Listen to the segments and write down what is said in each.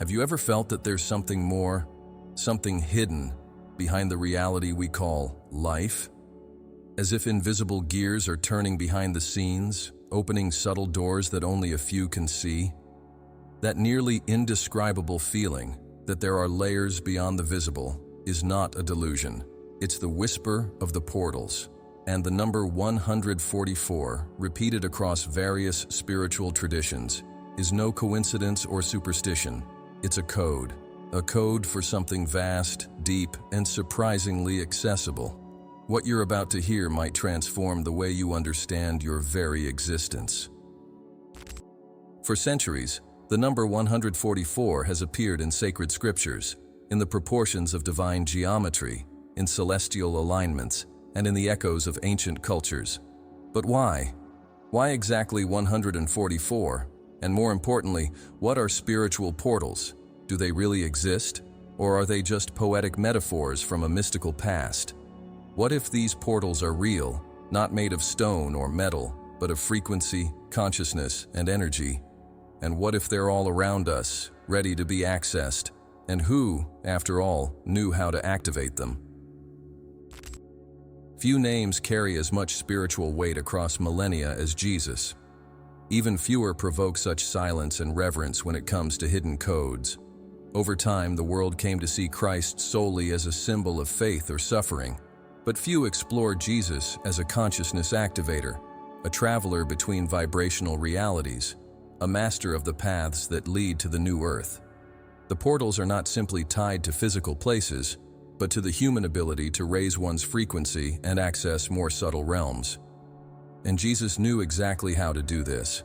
Have you ever felt that there's something more, something hidden, behind the reality we call life? As if invisible gears are turning behind the scenes, opening subtle doors that only a few can see? That nearly indescribable feeling that there are layers beyond the visible is not a delusion. It's the whisper of the portals. And the number 144, repeated across various spiritual traditions, is no coincidence or superstition. It's a code for something vast, deep, and surprisingly accessible. What you're about to hear might transform the way you understand your very existence. For centuries, the number 144 has appeared in sacred scriptures, in the proportions of divine geometry, in celestial alignments, and in the echoes of ancient cultures. But why? Why exactly 144? And more importantly, what are spiritual portals? Do they really exist? Or are they just poetic metaphors from a mystical past? What if these portals are real, not made of stone or metal, but of frequency, consciousness, and energy? And what if they're all around us, ready to be accessed? And who, after all, knew how to activate them? Few names carry as much spiritual weight across millennia as Jesus. Even fewer provoke such silence and reverence when it comes to hidden codes. Over time, the world came to see Christ solely as a symbol of faith or suffering, but few explored Jesus as a consciousness activator, a traveler between vibrational realities, a master of the paths that lead to the new earth. The portals are not simply tied to physical places, but to the human ability to raise one's frequency and access more subtle realms. And Jesus knew exactly how to do this.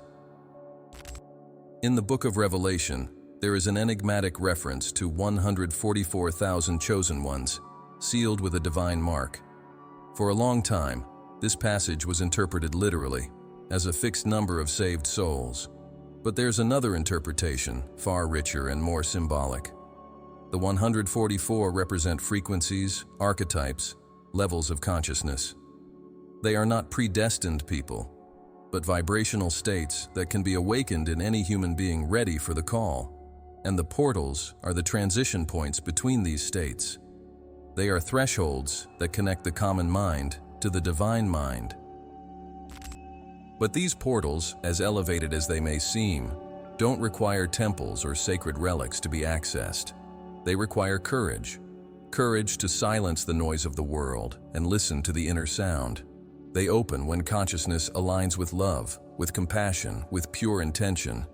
In the book of Revelation, there is an enigmatic reference to 144,000 chosen ones, sealed with a divine mark. For a long time, this passage was interpreted literally, as a fixed number of saved souls. But there's another interpretation, far richer and more symbolic. The 144 represent frequencies, archetypes, levels of consciousness. They are not predestined people, but vibrational states that can be awakened in any human being ready for the call. And the portals are the transition points between these states. They are thresholds that connect the common mind to the divine mind. But these portals, as elevated as they may seem, don't require temples or sacred relics to be accessed. They require courage. Courage to silence the noise of the world and listen to the inner sound. They open when consciousness aligns with love, with compassion, with pure intention.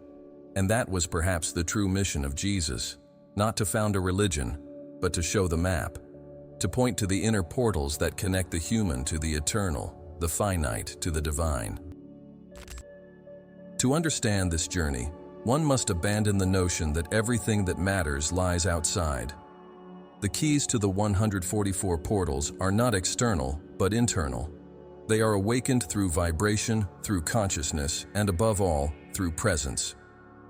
And that was perhaps the true mission of Jesus, not to found a religion, but to show the map, to point to the inner portals that connect the human to the eternal, the finite to the divine. To understand this journey, one must abandon the notion that everything that matters lies outside. The keys to the 144 portals are not external, but internal. They are awakened through vibration, through consciousness, and above all, through presence.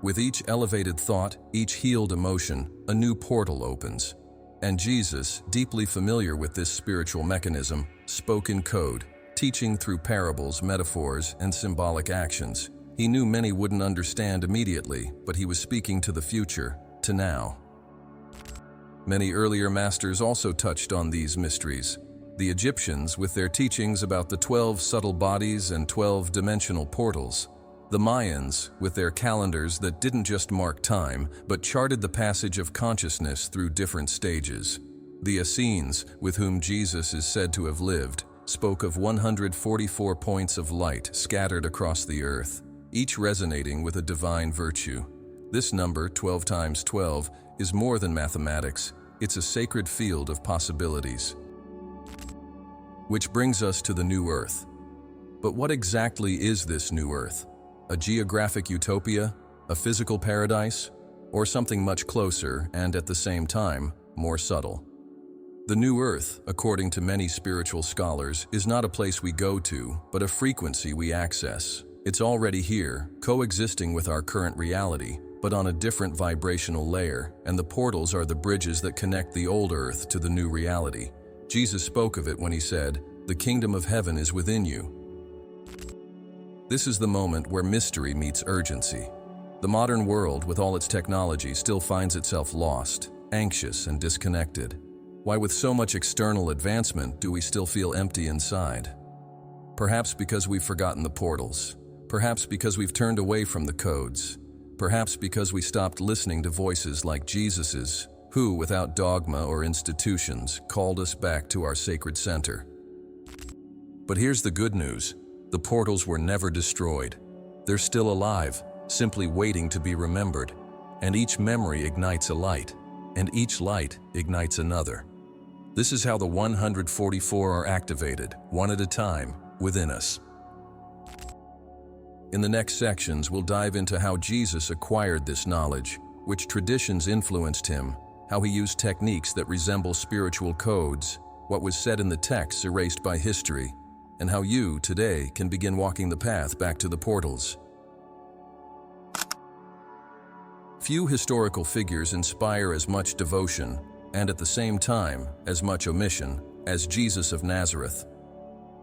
With each elevated thought, each healed emotion, a new portal opens. And Jesus, deeply familiar with this spiritual mechanism, spoke in code, teaching through parables, metaphors, and symbolic actions. He knew many wouldn't understand immediately, but he was speaking to the future, to now. Many earlier masters also touched on these mysteries. The Egyptians, with their teachings about the 12 subtle bodies and 12-dimensional portals. The Mayans, with their calendars that didn't just mark time, but charted the passage of consciousness through different stages. The Essenes, with whom Jesus is said to have lived, spoke of 144 points of light scattered across the earth, each resonating with a divine virtue. This number, 12 times 12, is more than mathematics. It's a sacred field of possibilities. Which brings us to the new earth. But what exactly is this new earth? A geographic utopia? A physical paradise? Or something much closer and, at the same time, more subtle? The new earth, according to many spiritual scholars, is not a place we go to, but a frequency we access. It's already here, coexisting with our current reality, but on a different vibrational layer, and the portals are the bridges that connect the old earth to the new reality. Jesus spoke of it when he said, "The kingdom of heaven is within you." This is the moment where mystery meets urgency. The modern world, with all its technology, still finds itself lost, anxious, and disconnected. Why, with so much external advancement, do we still feel empty inside? Perhaps because we've forgotten the portals. Perhaps because we've turned away from the codes. Perhaps because we stopped listening to voices like Jesus's, who, without dogma or institutions, called us back to our sacred center. But here's the good news. The portals were never destroyed. They're still alive, simply waiting to be remembered. And each memory ignites a light, and each light ignites another. This is how the 144 are activated, one at a time, within us. In the next sections, we'll dive into how Jesus acquired this knowledge, which traditions influenced him, how he used techniques that resemble spiritual codes, what was said in the texts erased by history, and how you, today, can begin walking the path back to the portals. Few historical figures inspire as much devotion, and at the same time, as much omission, as Jesus of Nazareth.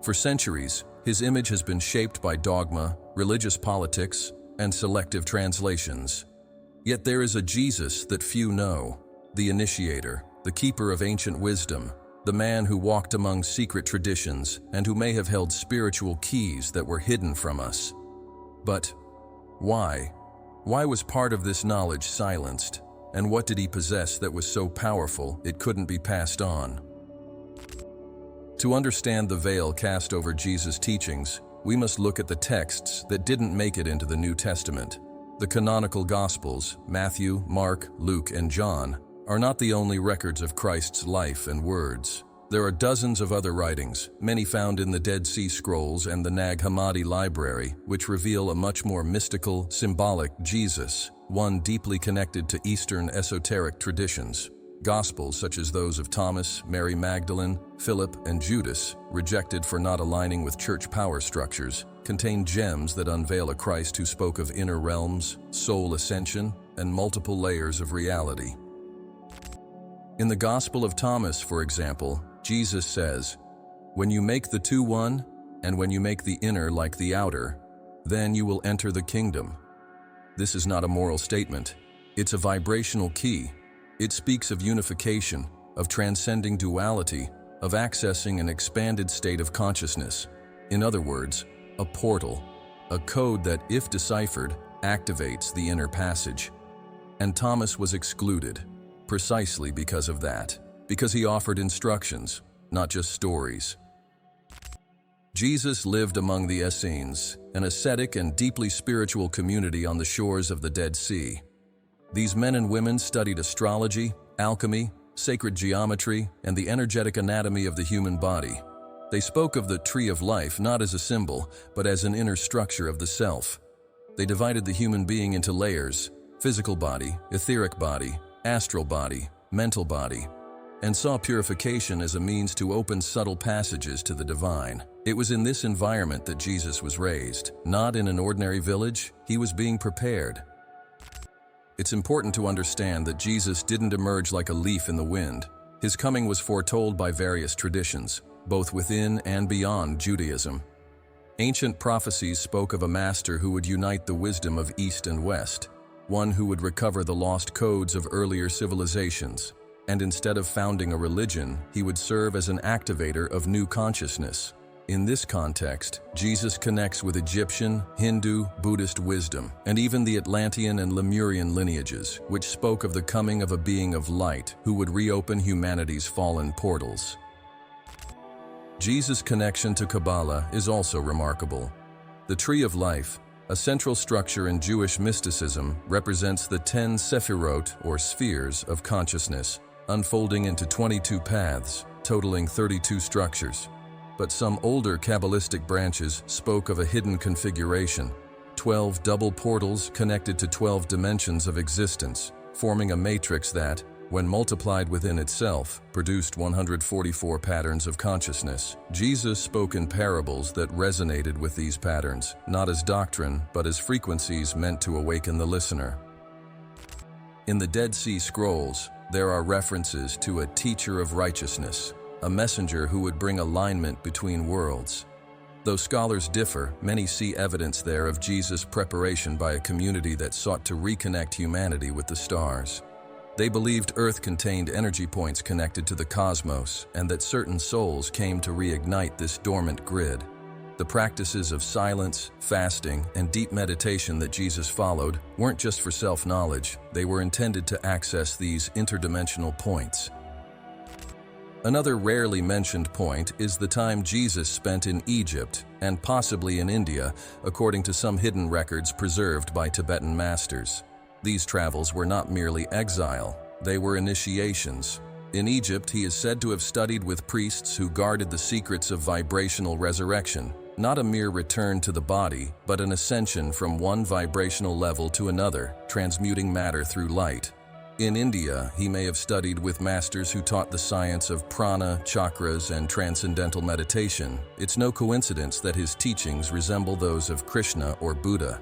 For centuries, his image has been shaped by dogma, religious politics, and selective translations. Yet there is a Jesus that few know, the initiator, the keeper of ancient wisdom, the man who walked among secret traditions and who may have held spiritual keys that were hidden from us. But why? Why was part of this knowledge silenced? And what did he possess that was so powerful it couldn't be passed on? To understand the veil cast over Jesus' teachings, we must look at the texts that didn't make it into the New Testament. The canonical Gospels, Matthew, Mark, Luke, and John, are not the only records of Christ's life and words. There are dozens of other writings, many found in the Dead Sea Scrolls and the Nag Hammadi Library, which reveal a much more mystical, symbolic Jesus, one deeply connected to Eastern esoteric traditions. Gospels such as those of Thomas, Mary Magdalene, Philip, and Judas, rejected for not aligning with church power structures, contain gems that unveil a Christ who spoke of inner realms, soul ascension, and multiple layers of reality. In the Gospel of Thomas, for example, Jesus says, "When you make the two one, and when you make the inner like the outer, then you will enter the kingdom." This is not a moral statement. It's a vibrational key. It speaks of unification, of transcending duality, of accessing an expanded state of consciousness. In other words, a portal, a code that, if deciphered, activates the inner passage. And Thomas was excluded, precisely because of that. Because he offered instructions, not just stories. Jesus lived among the Essenes, an ascetic and deeply spiritual community on the shores of the Dead Sea. These men and women studied astrology, alchemy, sacred geometry, and the energetic anatomy of the human body. They spoke of the tree of life not as a symbol, but as an inner structure of the self. They divided the human being into layers: physical body, etheric body, astral body, mental body, and saw purification as a means to open subtle passages to the divine. It was in this environment that Jesus was raised. Not in an ordinary village, he was being prepared. It's important to understand that Jesus didn't emerge like a leaf in the wind. His coming was foretold by various traditions, both within and beyond Judaism. Ancient prophecies spoke of a master who would unite the wisdom of East and West, one who would recover the lost codes of earlier civilizations. And instead of founding a religion, he would serve as an activator of new consciousness. In this context, Jesus connects with Egyptian, Hindu, Buddhist wisdom, and even the Atlantean and Lemurian lineages, which spoke of the coming of a being of light who would reopen humanity's fallen portals. Jesus' connection to Kabbalah is also remarkable. The Tree of Life, a central structure in Jewish mysticism, represents the 10 sephirot, or spheres, of consciousness, unfolding into 22 paths, totaling 32 structures. But some older Kabbalistic branches spoke of a hidden configuration, 12 double portals connected to 12 dimensions of existence, forming a matrix that, when multiplied within itself, produced 144 patterns of consciousness. Jesus spoke in parables that resonated with these patterns, not as doctrine, but as frequencies meant to awaken the listener. In the Dead Sea Scrolls, there are references to a teacher of righteousness, a messenger who would bring alignment between worlds. Though scholars differ, many see evidence there of Jesus' preparation by a community that sought to reconnect humanity with the stars. They believed Earth contained energy points connected to the cosmos, and that certain souls came to reignite this dormant grid. The practices of silence, fasting, and deep meditation that Jesus followed weren't just for self-knowledge, they were intended to access these interdimensional points. Another rarely mentioned point is the time Jesus spent in Egypt, and possibly in India, according to some hidden records preserved by Tibetan masters. These travels were not merely exile, they were initiations. In Egypt, he is said to have studied with priests who guarded the secrets of vibrational resurrection, not a mere return to the body, but an ascension from one vibrational level to another, transmuting matter through light. In India, he may have studied with masters who taught the science of prana, chakras, and transcendental meditation. It's no coincidence that his teachings resemble those of Krishna or Buddha.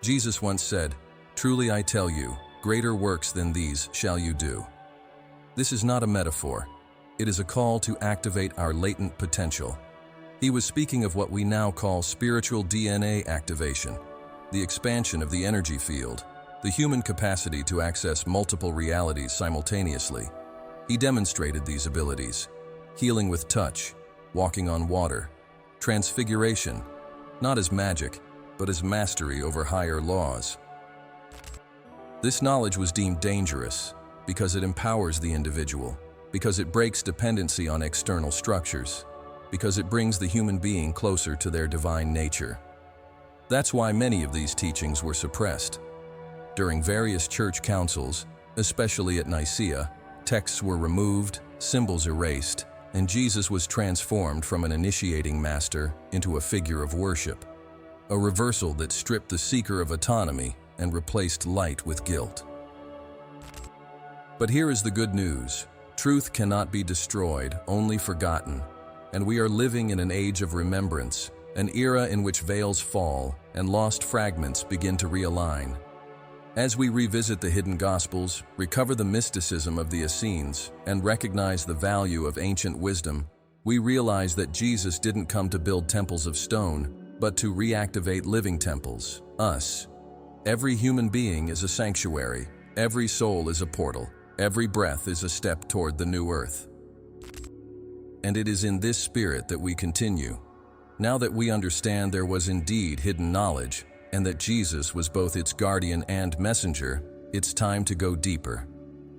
Jesus once said, "Truly I tell you, greater works than these shall you do." This is not a metaphor. It is a call to activate our latent potential. He was speaking of what we now call spiritual DNA activation, the expansion of the energy field, the human capacity to access multiple realities simultaneously. He demonstrated these abilities: healing with touch, walking on water, transfiguration, not as magic, but as mastery over higher laws. This knowledge was deemed dangerous because it empowers the individual, because it breaks dependency on external structures, because it brings the human being closer to their divine nature. That's why many of these teachings were suppressed. During various church councils, especially at Nicaea, texts were removed, symbols erased, and Jesus was transformed from an initiating master into a figure of worship. A reversal that stripped the seeker of autonomy and replaced light with guilt. But here is the good news. Truth cannot be destroyed, only forgotten. And we are living in an age of remembrance, an era in which veils fall and lost fragments begin to realign. As we revisit the hidden Gospels, recover the mysticism of the Essenes, and recognize the value of ancient wisdom, we realize that Jesus didn't come to build temples of stone, but to reactivate living temples, us. Every human being is a sanctuary, every soul is a portal, every breath is a step toward the new earth. And it is in this spirit that we continue. Now that we understand there was indeed hidden knowledge, and that Jesus was both its guardian and messenger, it's time to go deeper.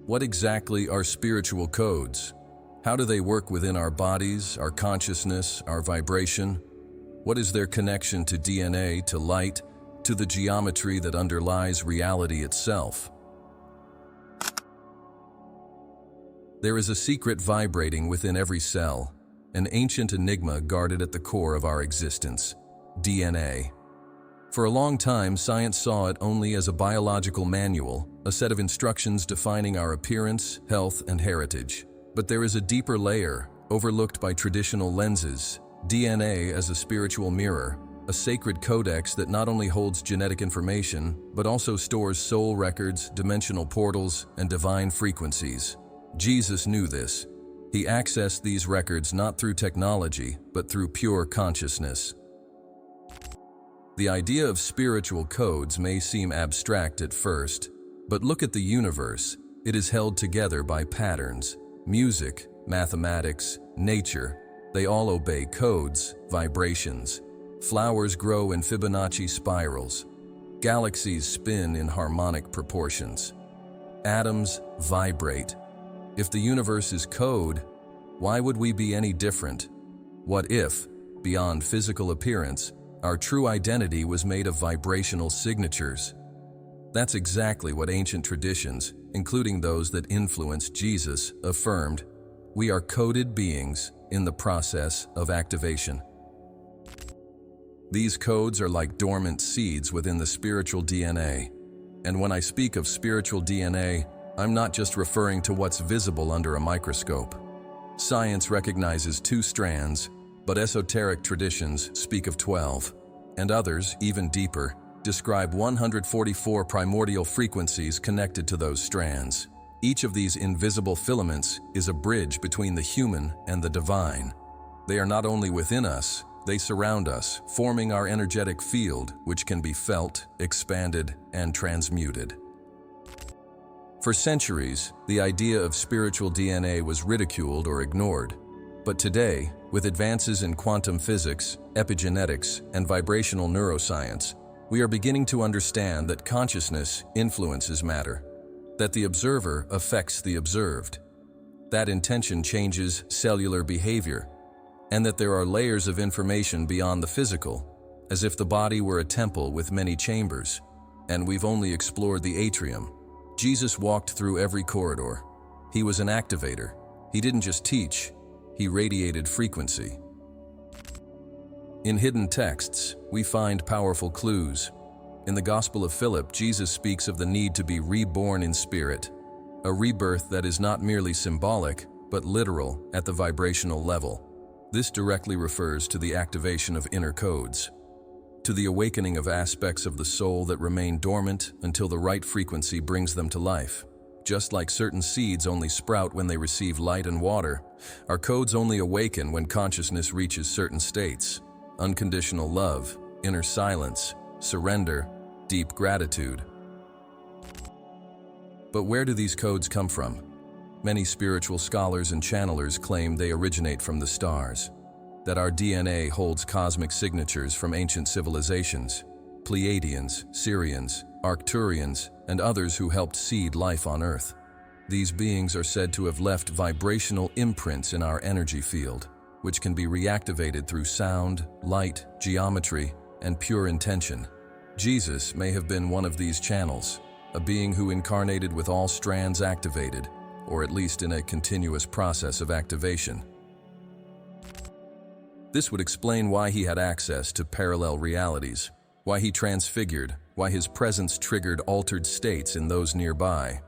What exactly are spiritual codes? How do they work within our bodies, our consciousness, our vibration? What is their connection to DNA, to light, to the geometry that underlies reality itself? There is a secret vibrating within every cell, an ancient enigma guarded at the core of our existence: DNA. For a long time, science saw it only as a biological manual, a set of instructions defining our appearance, health, and heritage. But there is a deeper layer, overlooked by traditional lenses: DNA as a spiritual mirror, a sacred codex that not only holds genetic information, but also stores soul records, dimensional portals, and divine frequencies. Jesus knew this. He accessed these records not through technology, but through pure consciousness. The idea of spiritual codes may seem abstract at first, but look at the universe. It is held together by patterns. Music, mathematics, nature, they all obey codes, vibrations. Flowers grow in Fibonacci spirals. Galaxies spin in harmonic proportions. Atoms vibrate. If the universe is code, why would we be any different? What if, beyond physical appearance, our true identity was made of vibrational signatures? That's exactly what ancient traditions, including those that influenced Jesus, affirmed. We are coded beings in the process of activation. These codes are like dormant seeds within the spiritual DNA. And when I speak of spiritual DNA, I'm not just referring to what's visible under a microscope. Science recognizes 2 strands, but esoteric traditions speak of 12. And others, even deeper, describe 144 primordial frequencies connected to those strands. Each of these invisible filaments is a bridge between the human and the divine. They are not only within us, they surround us, forming our energetic field, which can be felt, expanded, and transmuted. For centuries, the idea of spiritual DNA was ridiculed or ignored. But today, with advances in quantum physics, epigenetics, and vibrational neuroscience, we are beginning to understand that consciousness influences matter, that the observer affects the observed, that intention changes cellular behavior, and that there are layers of information beyond the physical, as if the body were a temple with many chambers, and we've only explored the atrium. Jesus walked through every corridor. He was an activator. He didn't just teach, he radiated frequency. In hidden texts, we find powerful clues. In the Gospel of Philip, Jesus speaks of the need to be reborn in spirit, a rebirth that is not merely symbolic, but literal at the vibrational level. This directly refers to the activation of inner codes, to the awakening of aspects of the soul that remain dormant until the right frequency brings them to life. Just like certain seeds only sprout when they receive light and water, our codes only awaken when consciousness reaches certain states: unconditional love, inner silence, surrender, deep gratitude. But where do these codes come from? Many spiritual scholars and channelers claim they originate from the stars, that our DNA holds cosmic signatures from ancient civilizations, Pleiadians, Sirians, Arcturians, and others who helped seed life on Earth. These beings are said to have left vibrational imprints in our energy field, which can be reactivated through sound, light, geometry, and pure intention. Jesus may have been one of these channels, a being who incarnated with all strands activated, or at least in a continuous process of activation. This would explain why he had access to parallel realities, why he transfigured, why his presence triggered altered states in those nearby.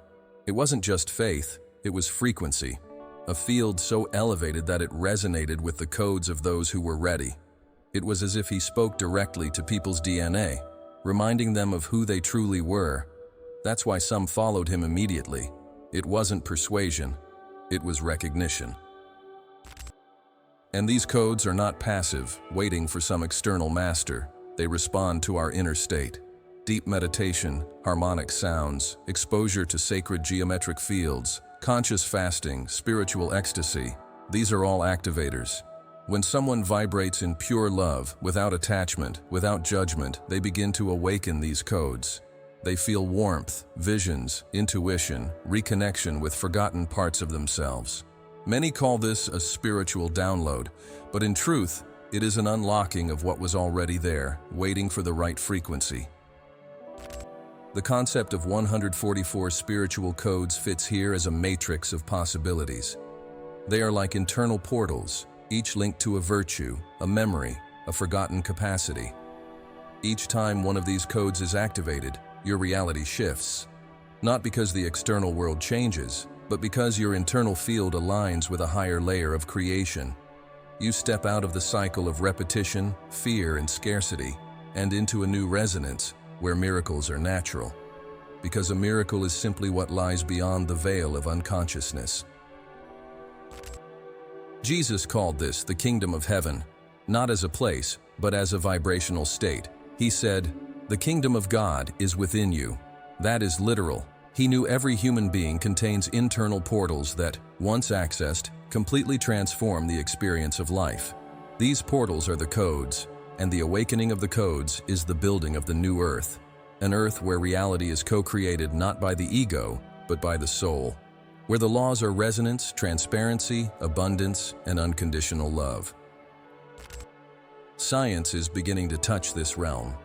It wasn't just faith, it was frequency, a field so elevated that it resonated with the codes of those who were ready. It was as if he spoke directly to people's DNA, reminding them of who they truly were. That's why some followed him immediately. It wasn't persuasion, it was recognition. And these codes are not passive, waiting for some external master. They respond to our inner state. Deep meditation, harmonic sounds, exposure to sacred geometric fields, conscious fasting, spiritual ecstasy, these are all activators. When someone vibrates in pure love, without attachment, without judgment, they begin to awaken these codes. They feel warmth, visions, intuition, reconnection with forgotten parts of themselves. Many call this a spiritual download, but in truth, it is an unlocking of what was already there, waiting for the right frequency. The concept of 144 spiritual codes fits here as a matrix of possibilities. They are like internal portals, each linked to a virtue, a memory, a forgotten capacity. Each time one of these codes is activated, your reality shifts. Not because the external world changes, but because your internal field aligns with a higher layer of creation. You step out of the cycle of repetition, fear, and scarcity, and into a new resonance where miracles are natural. Because a miracle is simply what lies beyond the veil of unconsciousness. Jesus called this the kingdom of heaven, not as a place, but as a vibrational state. He said, "The kingdom of God is within you." That is literal. He knew every human being contains internal portals that, once accessed, completely transform the experience of life. These portals are the codes, and the awakening of the codes is the building of the new earth. An earth where reality is co-created not by the ego, but by the soul. Where the laws are resonance, transparency, abundance, and unconditional love. Science is beginning to touch this realm.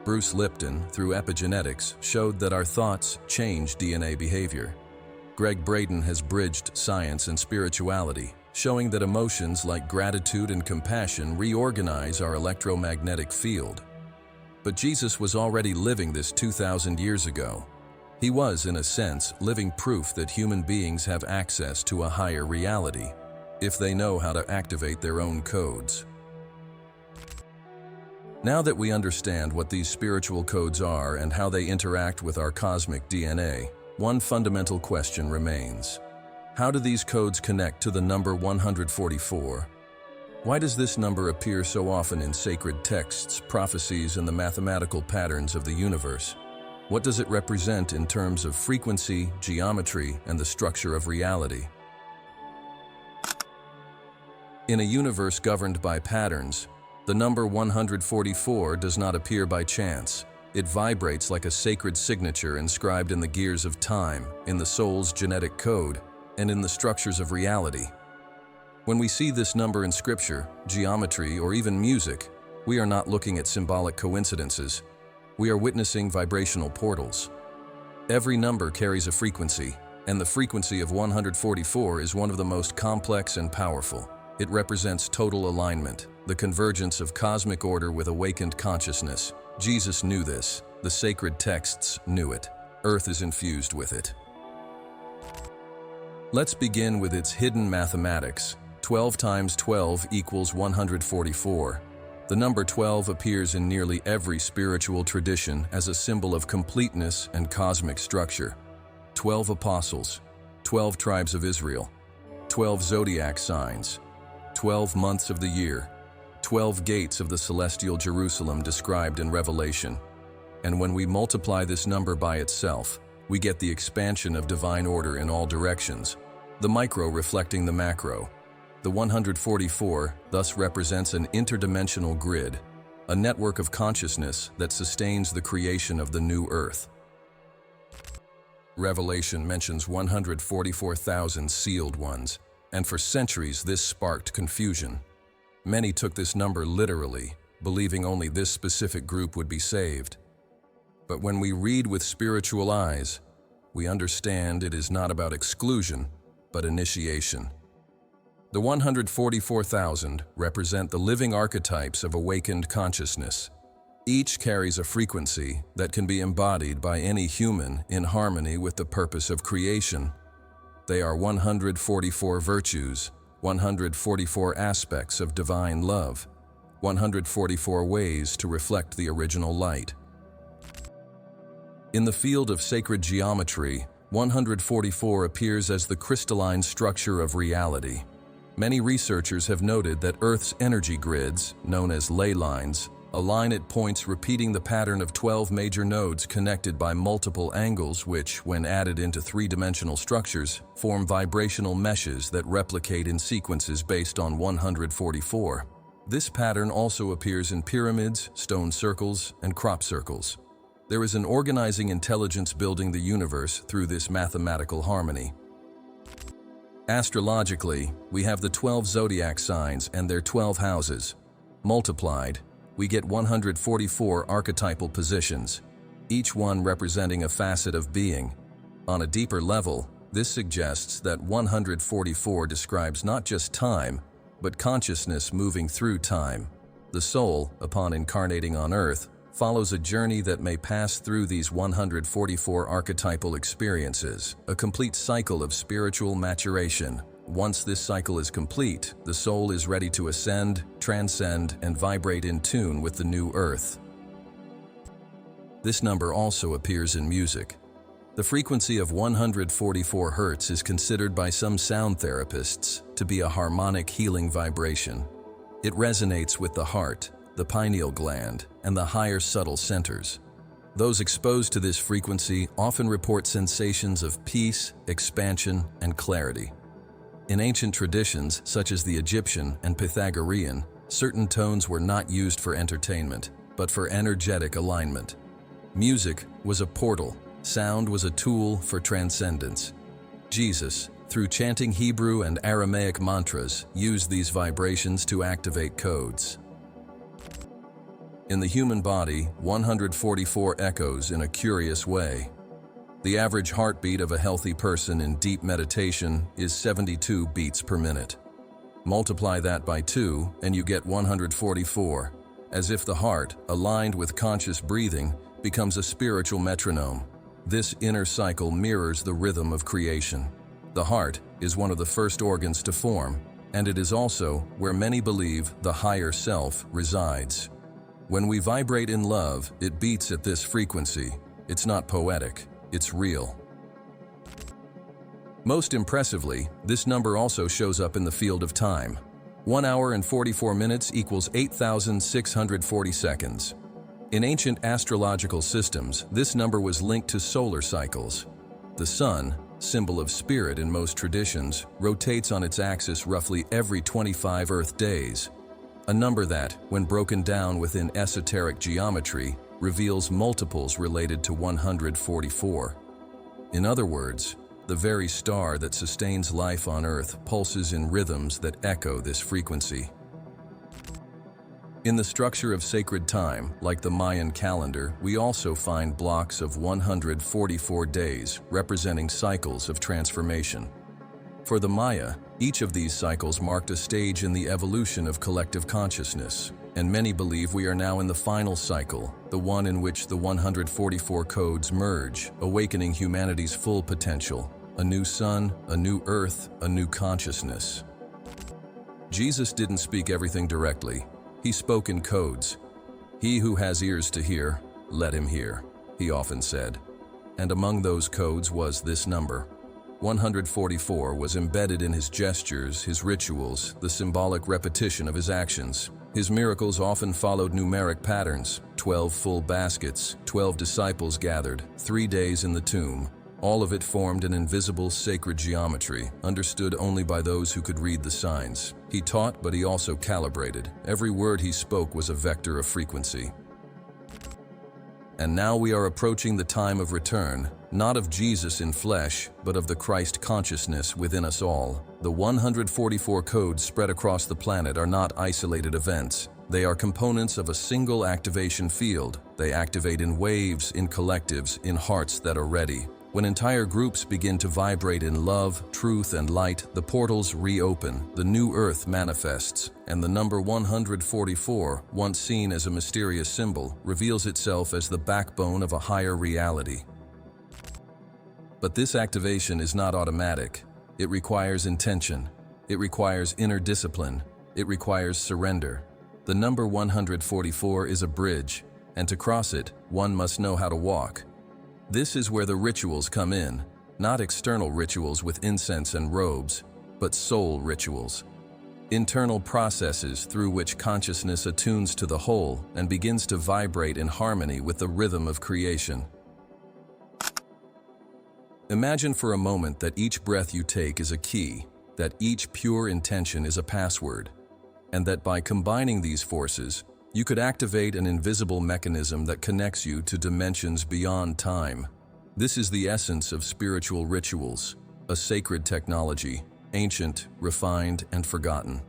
Bruce Lipton, through epigenetics, showed that our thoughts change DNA behavior. Greg Braden has bridged science and spirituality, showing that emotions like gratitude and compassion reorganize our electromagnetic field. But Jesus was already living this 2,000 years ago. He was, in a sense, living proof that human beings have access to a higher reality, if they know how to activate their own codes. Now that we understand what these spiritual codes are and how they interact with our cosmic DNA, one fundamental question remains. How do these codes connect to the number 144? Why does this number appear so often in sacred texts, prophecies, and the mathematical patterns of the universe? What does it represent in terms of frequency, geometry, and the structure of reality? In a universe governed by patterns, the number 144 does not appear by chance. It vibrates like a sacred signature inscribed in the gears of time, in the soul's genetic code, and in the structures of reality. When we see this number in scripture, geometry, or even music, we are not looking at symbolic coincidences. We are witnessing vibrational portals. Every number carries a frequency, and the frequency of 144 is one of the most complex and powerful. It represents total alignment, the convergence of cosmic order with awakened consciousness. Jesus knew this. The sacred texts knew it. Earth is infused with it. Let's begin with its hidden mathematics. 12 times 12 equals 144. The number 12 appears in nearly every spiritual tradition as a symbol of completeness and cosmic structure. 12 apostles, 12 tribes of Israel, 12 zodiac signs, 12 months of the year, 12 gates of the celestial Jerusalem described in Revelation. And when we multiply this number by itself, we get the expansion of divine order in all directions, the micro reflecting the macro. The 144 thus represents an interdimensional grid, a network of consciousness that sustains the creation of the new earth. Revelation mentions 144,000 sealed ones, and for centuries this sparked confusion. Many took this number literally, believing only this specific group would be saved. But when we read with spiritual eyes, we understand it is not about exclusion, but initiation. The 144,000 represent the living archetypes of awakened consciousness. Each carries a frequency that can be embodied by any human in harmony with the purpose of creation. They are 144 virtues, 144 aspects of divine love, 144 ways to reflect the original light. In the field of sacred geometry, 144 appears as the crystalline structure of reality. Many researchers have noted that Earth's energy grids, known as ley lines, align at points repeating the pattern of 12 major nodes connected by multiple angles which, when added into three-dimensional structures, form vibrational meshes that replicate in sequences based on 144. This pattern also appears in pyramids, stone circles, and crop circles. There is an organizing intelligence building the universe through this mathematical harmony. Astrologically, we have the 12 zodiac signs and their 12 houses. Multiplied, we get 144 archetypal positions, each one representing a facet of being. On a deeper level, this suggests that 144 describes not just time, but consciousness moving through time. The soul, upon incarnating on Earth, follows a journey that may pass through these 144 archetypal experiences, a complete cycle of spiritual maturation. Once this cycle is complete, the soul is ready to ascend, transcend, and vibrate in tune with the new earth. This number also appears in music. The frequency of 144 Hz is considered by some sound therapists to be a harmonic healing vibration. It resonates with the heart, the pineal gland, and the higher subtle centers. Those exposed to this frequency often report sensations of peace, expansion, and clarity. In ancient traditions, such as the Egyptian and Pythagorean, certain tones were not used for entertainment, but for energetic alignment. Music was a portal, sound was a tool for transcendence. Jesus, through chanting Hebrew and Aramaic mantras, used these vibrations to activate codes. In the human body, 144 echoes in a curious way. The average heartbeat of a healthy person in deep meditation is 72 beats per minute. Multiply that by 2 and you get 144, as if the heart, aligned with conscious breathing, becomes a spiritual metronome. This inner cycle mirrors the rhythm of creation. The heart is one of the first organs to form, and it is also where many believe the higher self resides. When we vibrate in love, it beats at this frequency. It's not poetic, it's real. Most impressively, this number also shows up in the field of time. 1 hour and 44 minutes equals 8,640 seconds. In ancient astrological systems, this number was linked to solar cycles. The sun, symbol of spirit in most traditions, rotates on its axis roughly every 25 Earth days. A number that, when broken down within esoteric geometry, reveals multiples related to 144. In other words, the very star that sustains life on Earth pulses in rhythms that echo this frequency. In the structure of sacred time, like the Mayan calendar, we also find blocks of 144 days, representing cycles of transformation. For the Maya, each of these cycles marked a stage in the evolution of collective consciousness, and many believe we are now in the final cycle, the one in which the 144 codes merge, awakening humanity's full potential. A new sun, a new earth, a new consciousness. Jesus didn't speak everything directly. He spoke in codes. "He who has ears to hear, let him hear," he often said. And among those codes was this number. 144 was embedded in his gestures, his rituals, the symbolic repetition of his actions. His miracles often followed numeric patterns: 12 full baskets, 12 disciples gathered, 3 days in the tomb. All of it formed an invisible sacred geometry, understood only by those who could read the signs. He taught, but he also calibrated. Every word he spoke was a vector of frequency. And now we are approaching the time of return, not of Jesus in flesh, but of the Christ consciousness within us all. The 144 codes spread across the planet are not isolated events. They are components of a single activation field. They activate in waves, in collectives, in hearts that are ready. When entire groups begin to vibrate in love, truth, and light, the portals reopen, the new earth manifests, and the number 144, once seen as a mysterious symbol, reveals itself as the backbone of a higher reality. But this activation is not automatic. It requires intention. It requires inner discipline. It requires surrender. The number 144 is a bridge, and to cross it, one must know how to walk. This is where the rituals come in, not external rituals with incense and robes, but soul rituals. Internal processes through which consciousness attunes to the whole and begins to vibrate in harmony with the rhythm of creation. Imagine for a moment that each breath you take is a key, that each pure intention is a password, and that by combining these forces, you could activate an invisible mechanism that connects you to dimensions beyond time. This is the essence of spiritual rituals, a sacred technology, ancient, refined, and forgotten.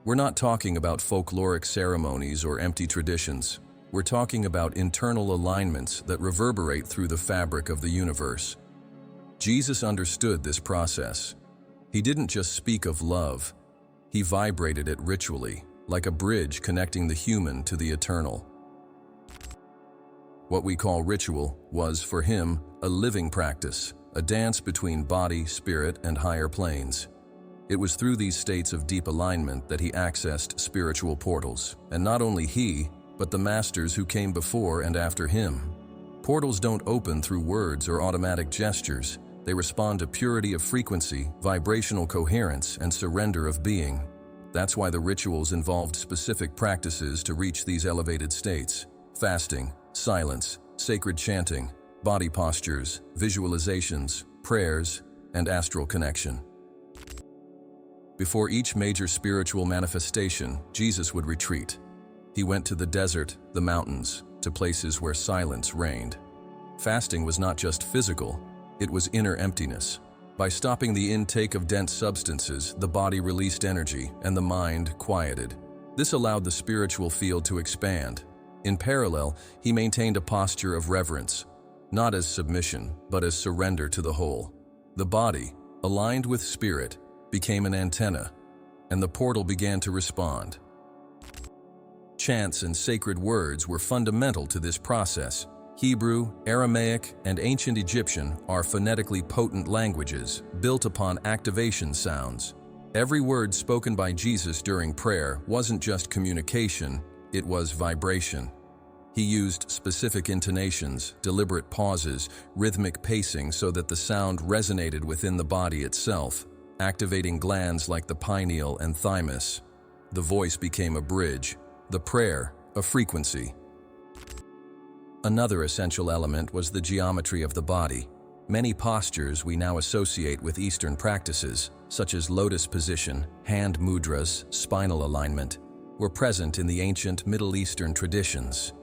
We're not talking about folkloric ceremonies or empty traditions. We're talking about internal alignments that reverberate through the fabric of the universe. Jesus understood this process. He didn't just speak of love. He vibrated it ritually, like a bridge connecting the human to the eternal. What we call ritual was, for him, a living practice, a dance between body, spirit, and higher planes. It was through these states of deep alignment that he accessed spiritual portals, and not only he, but the masters who came before and after him. Portals don't open through words or automatic gestures. They respond to purity of frequency, vibrational coherence, and surrender of being. That's why the rituals involved specific practices to reach these elevated states: fasting, silence, sacred chanting, body postures, visualizations, prayers, and astral connection. Before each major spiritual manifestation, Jesus would retreat. He went to the desert, the mountains, to places where silence reigned. Fasting was not just physical, it was inner emptiness. By stopping the intake of dense substances, the body released energy and the mind quieted. This allowed the spiritual field to expand. In parallel, he maintained a posture of reverence, not as submission, but as surrender to the whole. The body, aligned with spirit, became an antenna, and the portal began to respond. Chants and sacred words were fundamental to this process. Hebrew, Aramaic, and ancient Egyptian are phonetically potent languages built upon activation sounds. Every word spoken by Jesus during prayer wasn't just communication, it was vibration. He used specific intonations, deliberate pauses, rhythmic pacing so that the sound resonated within the body itself, activating glands like the pineal and thymus. The voice became a bridge, the prayer, a frequency. Another essential element was the geometry of the body. Many postures we now associate with Eastern practices, such as lotus position, hand mudras, spinal alignment, were present in the ancient Middle Eastern traditions.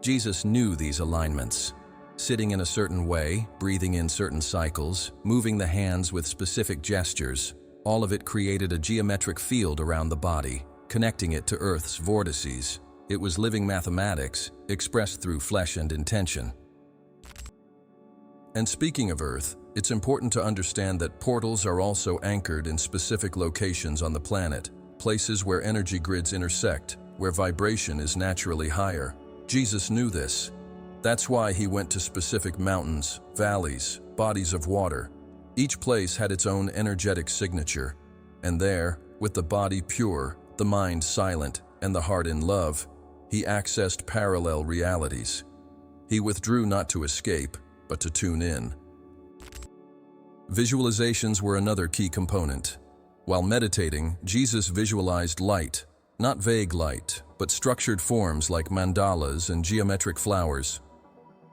Jesus knew these alignments. Sitting in a certain way, breathing in certain cycles, moving the hands with specific gestures, all of it created a geometric field around the body, connecting it to Earth's vortices. It was living mathematics, expressed through flesh and intention. And speaking of Earth, it's important to understand that portals are also anchored in specific locations on the planet, places where energy grids intersect, where vibration is naturally higher. Jesus knew this. That's why he went to specific mountains, valleys, bodies of water. Each place had its own energetic signature, and there, with the body pure, the mind silent, and the heart in love, he accessed parallel realities. He withdrew not to escape, but to tune in. Visualizations were another key component. While meditating, Jesus visualized light, not vague light, but structured forms like mandalas and geometric flowers.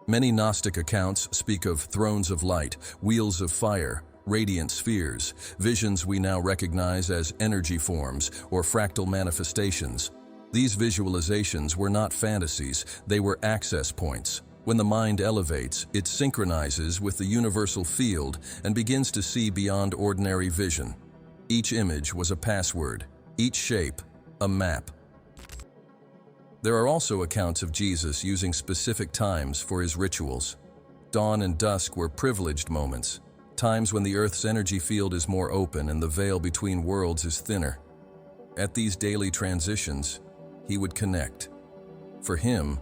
Many Gnostic accounts speak of thrones of light, wheels of fire, radiant spheres, visions we now recognize as energy forms or fractal manifestations. These visualizations were not fantasies, they were access points. When the mind elevates, it synchronizes with the universal field and begins to see beyond ordinary vision. Each image was a password, each shape, a map. There are also accounts of Jesus using specific times for his rituals. Dawn and dusk were privileged moments, times when the Earth's energy field is more open and the veil between worlds is thinner. At these daily transitions, he would connect. For him,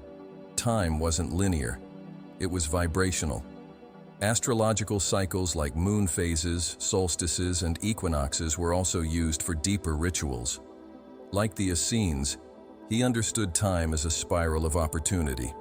time wasn't linear, it was vibrational. Astrological cycles like moon phases, solstices, and equinoxes were also used for deeper rituals. Like the Essenes, he understood time as a spiral of opportunity.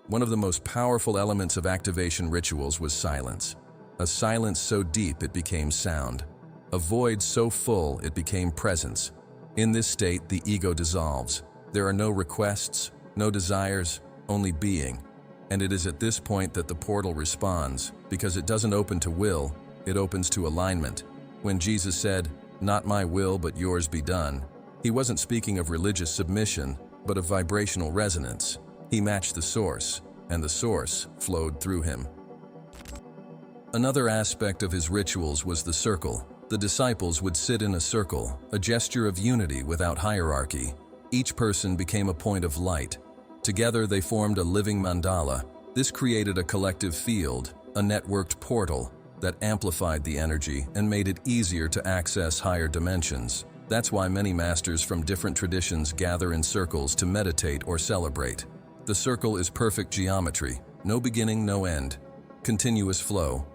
One of the most powerful elements of activation rituals was silence. A silence so deep it became sound. A void so full it became presence. In this state, the ego dissolves. There are no requests, no desires, only being. And it is at this point that the portal responds, because it doesn't open to will, it opens to alignment. When Jesus said, "Not my will, but yours be done," he wasn't speaking of religious submission, but of vibrational resonance. He matched the source, and the source flowed through him. Another aspect of his rituals was the circle. The disciples would sit in a circle, a gesture of unity without hierarchy. Each person became a point of light. Together they formed a living mandala. This created a collective field, a networked portal, that amplified the energy and made it easier to access higher dimensions. That's why many masters from different traditions gather in circles to meditate or celebrate. The circle is perfect geometry, no beginning, no end, continuous flow.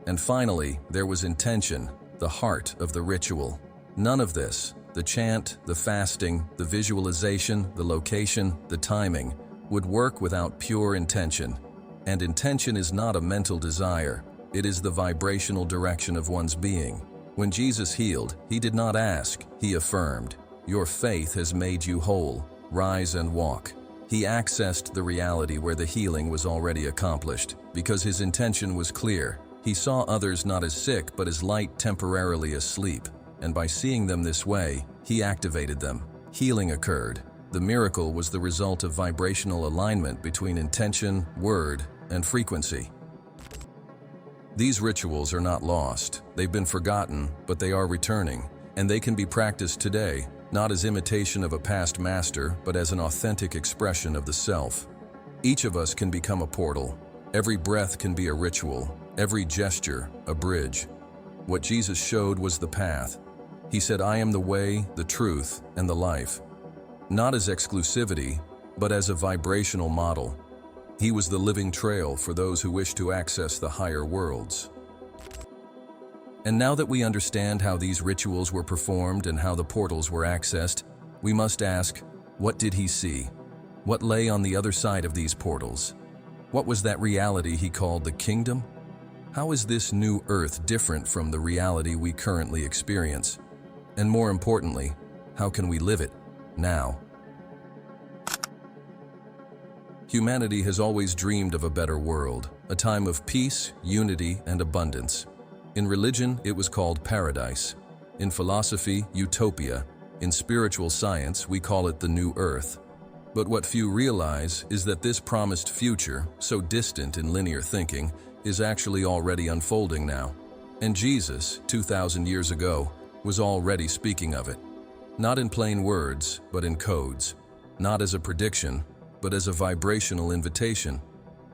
And finally, there was intention, the heart of the ritual. None of this, the chant, the fasting, the visualization, the location, the timing, would work without pure intention. And intention is not a mental desire, it is the vibrational direction of one's being. When Jesus healed, he did not ask, he affirmed, "Your faith has made you whole, rise and walk." He accessed the reality where the healing was already accomplished, because his intention was clear. He saw others not as sick but as light temporarily asleep, and by seeing them this way, he activated them. Healing occurred. The miracle was the result of vibrational alignment between intention, word, and frequency. These rituals are not lost. They've been forgotten, but they are returning, and they can be practiced today, not as imitation of a past master, but as an authentic expression of the self. Each of us can become a portal. Every breath can be a ritual, every gesture a bridge. What Jesus showed was the path. He said, "I am the way, the truth, and the life." Not as exclusivity, but as a vibrational model. He was the living trail for those who wish to access the higher worlds. And now that we understand how these rituals were performed and how the portals were accessed, we must ask, what did he see? What lay on the other side of these portals? What was that reality he called the kingdom? How is this new earth different from the reality we currently experience? And more importantly, how can we live it now? Humanity has always dreamed of a better world, a time of peace, unity, and abundance. In religion, it was called paradise. In philosophy, utopia. In spiritual science, we call it the new earth. But what few realize is that this promised future, so distant in linear thinking, is actually already unfolding now. And Jesus, 2,000 years ago, was already speaking of it. Not in plain words, but in codes. Not as a prediction, but as a vibrational invitation.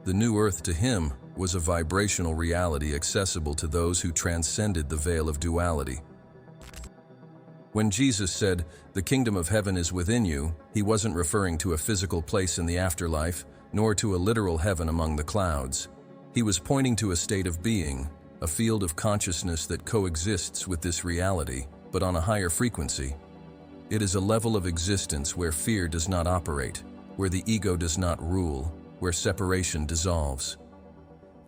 The new earth to him was a vibrational reality accessible to those who transcended the veil of duality. When Jesus said, "The kingdom of heaven is within you," he wasn't referring to a physical place in the afterlife, nor to a literal heaven among the clouds. He was pointing to a state of being, a field of consciousness that coexists with this reality, but on a higher frequency. It is a level of existence where fear does not operate, where the ego does not rule, where separation dissolves.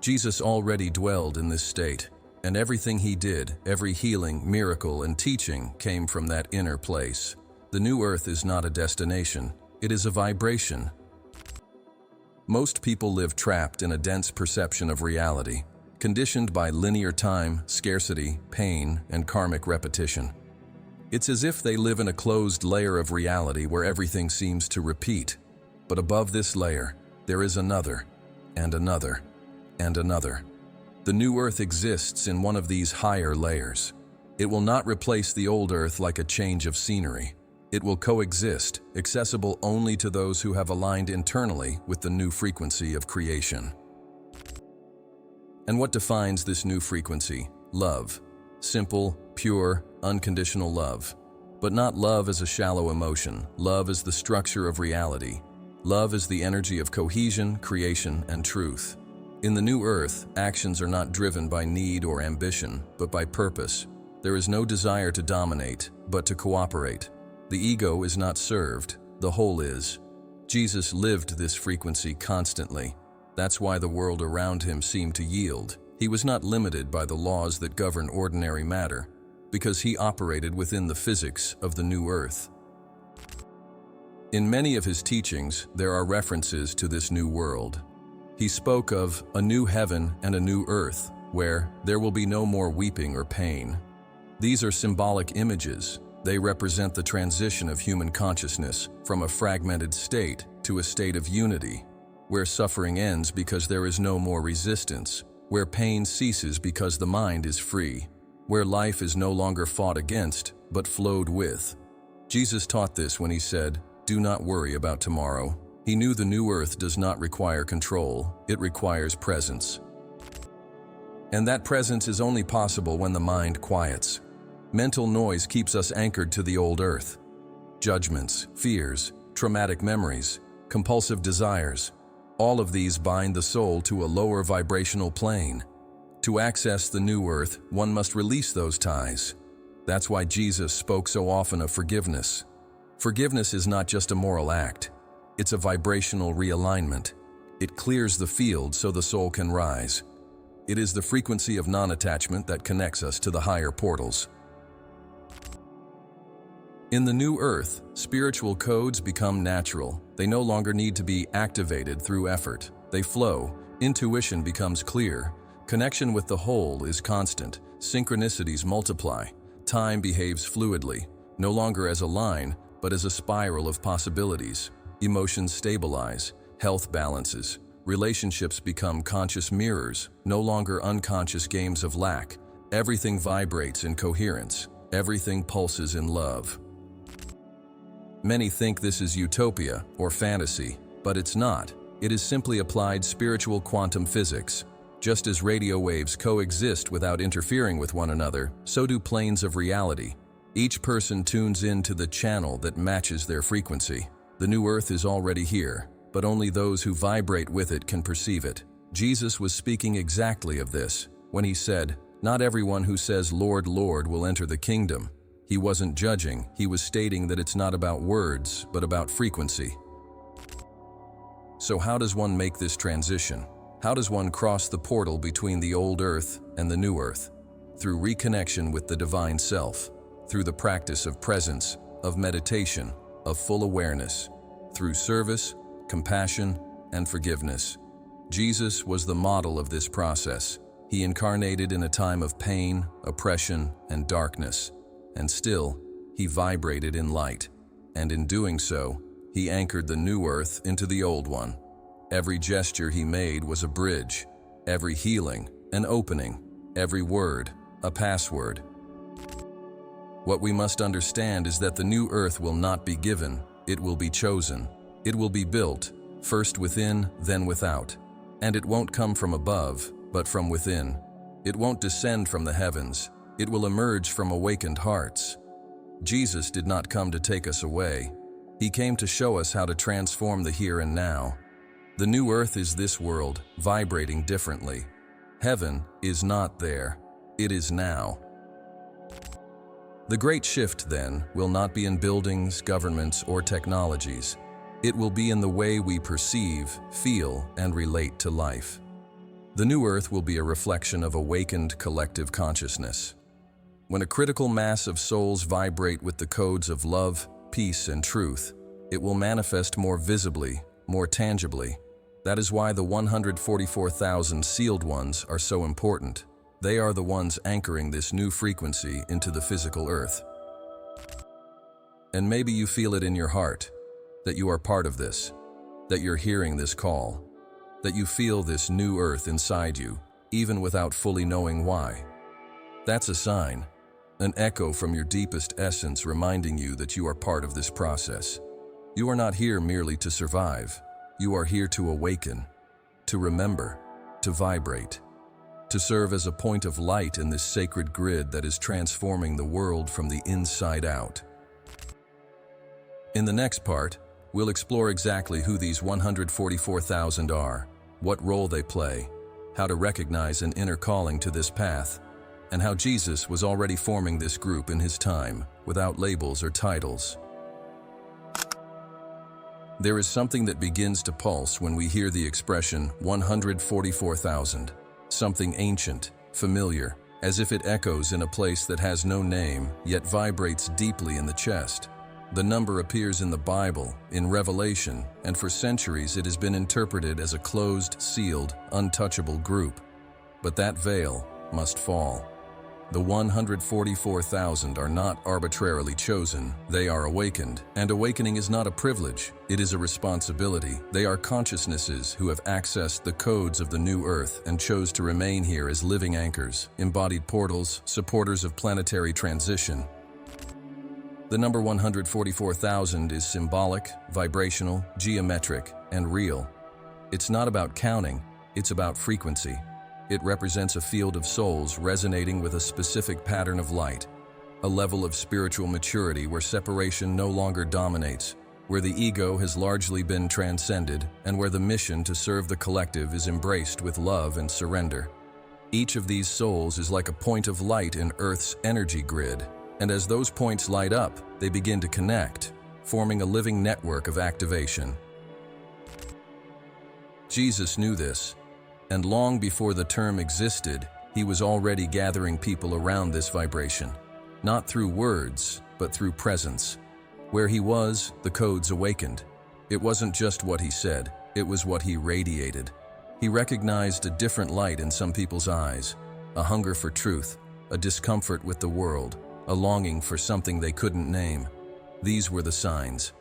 Jesus already dwelled in this state, and everything he did, every healing, miracle, and teaching came from that inner place. The new earth is not a destination, it is a vibration. Most people live trapped in a dense perception of reality, conditioned by linear time, scarcity, pain, and karmic repetition. It's as if they live in a closed layer of reality where everything seems to repeat. But above this layer, there is another, and another, and another. The new earth exists in one of these higher layers. It will not replace the old earth like a change of scenery. It will coexist, accessible only to those who have aligned internally with the new frequency of creation. And what defines this new frequency? Love. Simple, pure, unconditional love. But not love as a shallow emotion. Love as the structure of reality. Love is the energy of cohesion, creation, and truth. In the new earth, actions are not driven by need or ambition, but by purpose. There is no desire to dominate, but to cooperate. The ego is not served, the whole is. Jesus lived this frequency constantly. That's why the world around him seemed to yield. He was not limited by the laws that govern ordinary matter, because he operated within the physics of the new earth. In many of his teachings, there are references to this new world. He spoke of a new heaven and a new earth, where there will be no more weeping or pain. These are symbolic images. They represent the transition of human consciousness from a fragmented state to a state of unity, where suffering ends because there is no more resistance, where pain ceases because the mind is free, where life is no longer fought against, but flowed with. Jesus taught this when he said, "Do not worry about tomorrow." He knew the new earth does not require control, it requires presence. And that presence is only possible when the mind quiets. Mental noise keeps us anchored to the old earth. Judgments, fears, traumatic memories, compulsive desires, all of these bind the soul to a lower vibrational plane. To access the new earth, one must release those ties. That's why Jesus spoke so often of forgiveness. Forgiveness is not just a moral act. It's a vibrational realignment. It clears the field so the soul can rise. It is the frequency of non-attachment that connects us to the higher portals. In the new earth, spiritual codes become natural. They no longer need to be activated through effort. They flow. Intuition becomes clear. Connection with the whole is constant. Synchronicities multiply. Time behaves fluidly, no longer as a line, but as a spiral of possibilities. Emotions stabilize, health balances, relationships become conscious mirrors, no longer unconscious games of lack. Everything vibrates in coherence, everything pulses in love. Many think this is utopia or fantasy, but it's not. It is simply applied spiritual quantum physics. Just as radio waves coexist without interfering with one another, so do planes of reality. Each person tunes in to the channel that matches their frequency. The new earth is already here, but only those who vibrate with it can perceive it. Jesus was speaking exactly of this when he said, "Not everyone who says, 'Lord, Lord,' will enter the kingdom." He wasn't judging, he was stating that it's not about words, but about frequency. So how does one make this transition? How does one cross the portal between the old earth and the new earth? Through reconnection with the divine self. through the practice of presence, of meditation, of full awareness, through service, compassion, and forgiveness. Jesus was the model of this process. He incarnated in a time of pain, oppression, and darkness, and still, he vibrated in light. And in doing so, he anchored the new earth into the old one. Every gesture he made was a bridge, every healing, an opening, every word, a password. What we must understand is that the new earth will not be given, it will be chosen. It will be built, first within, then without. And it won't come from above, but from within. It won't descend from the heavens, it will emerge from awakened hearts. Jesus did not come to take us away. He came to show us how to transform the here and now. The new earth is this world, vibrating differently. Heaven is not there, it is now. The great shift, then, will not be in buildings, governments, or technologies. It will be in the way we perceive, feel, and relate to life. The new earth will be a reflection of awakened collective consciousness. When a critical mass of souls vibrate with the codes of love, peace, and truth, it will manifest more visibly, more tangibly. That is why the 144,000 sealed ones are so important. They are the ones anchoring this new frequency into the physical earth. And maybe you feel it in your heart, that you are part of this, that you're hearing this call, that you feel this new earth inside you, even without fully knowing why. That's a sign, an echo from your deepest essence reminding you that you are part of this process. You are not here merely to survive. You are here to awaken, to remember, to vibrate, to serve as a point of light in this sacred grid that is transforming the world from the inside out. In the next part, we'll explore exactly who these 144,000 are, what role they play, how to recognize an inner calling to this path, and how Jesus was already forming this group in his time, without labels or titles. There is something that begins to pulse when we hear the expression 144,000, something ancient, familiar, as if it echoes in a place that has no name, yet vibrates deeply in the chest. The number appears in the Bible, in Revelation, and for centuries it has been interpreted as a closed, sealed, untouchable group. But that veil must fall. The 144,000 are not arbitrarily chosen, they are awakened. And awakening is not a privilege, it is a responsibility. They are consciousnesses who have accessed the codes of the new earth and chose to remain here as living anchors, embodied portals, supporters of planetary transition. The number 144,000 is symbolic, vibrational, geometric, and real. It's not about counting, it's about frequency. It represents a field of souls resonating with a specific pattern of light, a level of spiritual maturity where separation no longer dominates, where the ego has largely been transcended, and where the mission to serve the collective is embraced with love and surrender. Each of these souls is like a point of light in Earth's energy grid, and as those points light up, they begin to connect, forming a living network of activation. Jesus knew this. And long before the term existed, he was already gathering people around this vibration, not through words, but through presence. Where he was, the codes awakened. It wasn't just what he said, it was what he radiated. He recognized a different light in some people's eyes, a hunger for truth, a discomfort with the world, a longing for something they couldn't name. These were the signs.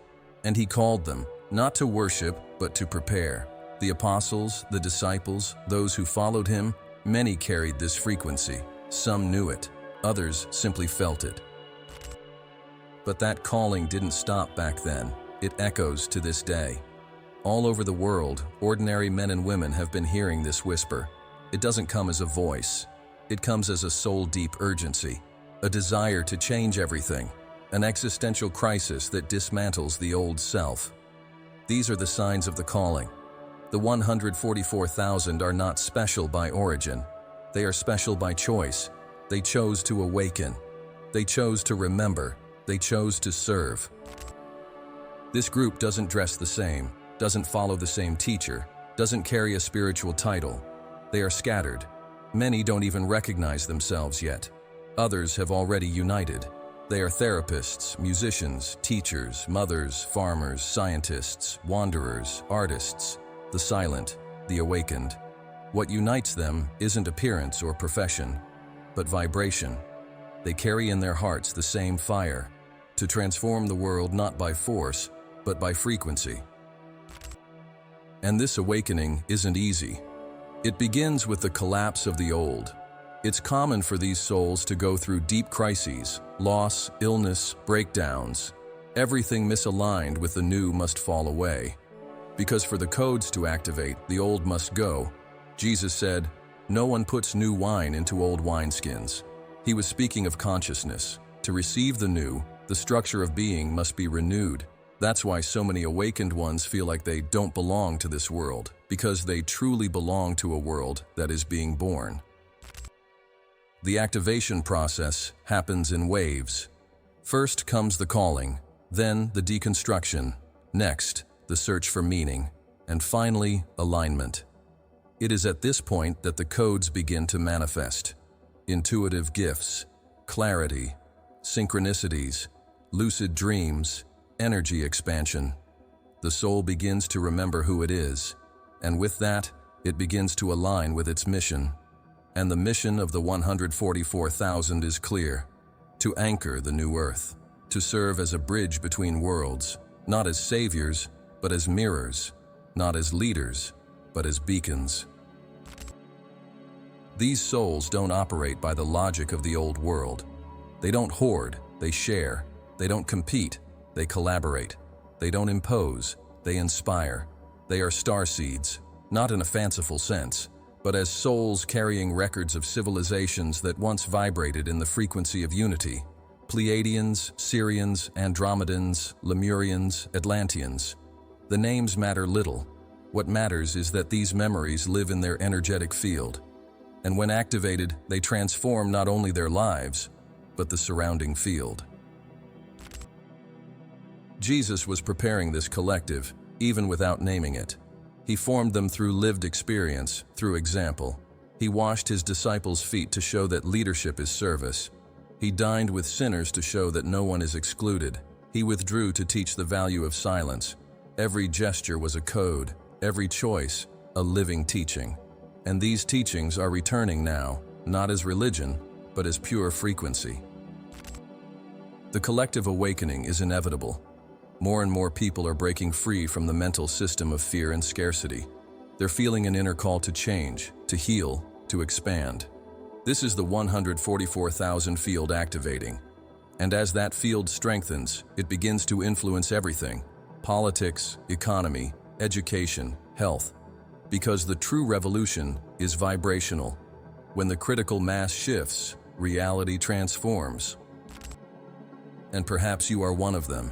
And he called them, not to worship, but to prepare. The apostles, the disciples, those who followed him, many carried this frequency. Some knew it, others simply felt it. But that calling didn't stop back then. It echoes to this day. All over the world, ordinary men and women have been hearing this whisper. It doesn't come as a voice. It comes as a soul-deep urgency, a desire to change everything, an existential crisis that dismantles the old self. These are the signs of the calling. The 144,000 are not special by origin. They are special by choice. They chose to awaken. They chose to remember. They chose to serve. This group doesn't dress the same, doesn't follow the same teacher, doesn't carry a spiritual title. They are scattered. Many don't even recognize themselves yet. Others have already united. They are therapists, musicians, teachers, mothers, farmers, scientists, wanderers, artists, the silent, the awakened. What unites them isn't appearance or profession, but vibration. They carry in their hearts the same fire, to transform the world not by force, but by frequency. And this awakening isn't easy. It begins with the collapse of the old. It's common for these souls to go through deep crises, loss, illness, breakdowns. Everything misaligned with the new must fall away. Because for the codes to activate, the old must go. Jesus said, "No one puts new wine into old wineskins." He was speaking of consciousness. To receive the new, the structure of being must be renewed. That's why so many awakened ones feel like they don't belong to this world, because they truly belong to a world that is being born. The activation process happens in waves. First comes the calling, then the deconstruction, next, the search for meaning, and finally, alignment. It is at this point that the codes begin to manifest. Intuitive gifts, clarity, synchronicities, lucid dreams, energy expansion. The soul begins to remember who it is, and with that, it begins to align with its mission. And the mission of the 144,000 is clear: to anchor the new earth, to serve as a bridge between worlds, not as saviors, but as mirrors, not as leaders, but as beacons. These souls don't operate by the logic of the old world. They don't hoard, they share. They don't compete, they collaborate. They don't impose, they inspire. They are starseeds, not in a fanciful sense, but as souls carrying records of civilizations that once vibrated in the frequency of unity. Pleiadians, Syrians, Andromedans, Lemurians, Atlanteans. The names matter little. What matters is that these memories live in their energetic field. And when activated, they transform not only their lives, but the surrounding field. Jesus was preparing this collective, even without naming it. He formed them through lived experience, through example. He washed his disciples' feet to show that leadership is service. He dined with sinners to show that no one is excluded. He withdrew to teach the value of silence. Every gesture was a code, every choice, a living teaching. And these teachings are returning now, not as religion, but as pure frequency. The collective awakening is inevitable. More and more people are breaking free from the mental system of fear and scarcity. They're feeling an inner call to change, to heal, to expand. This is the 144,000 field activating. And as that field strengthens, it begins to influence everything: politics, economy, education, health. Because the true revolution is vibrational. When the critical mass shifts, reality transforms. And perhaps you are one of them.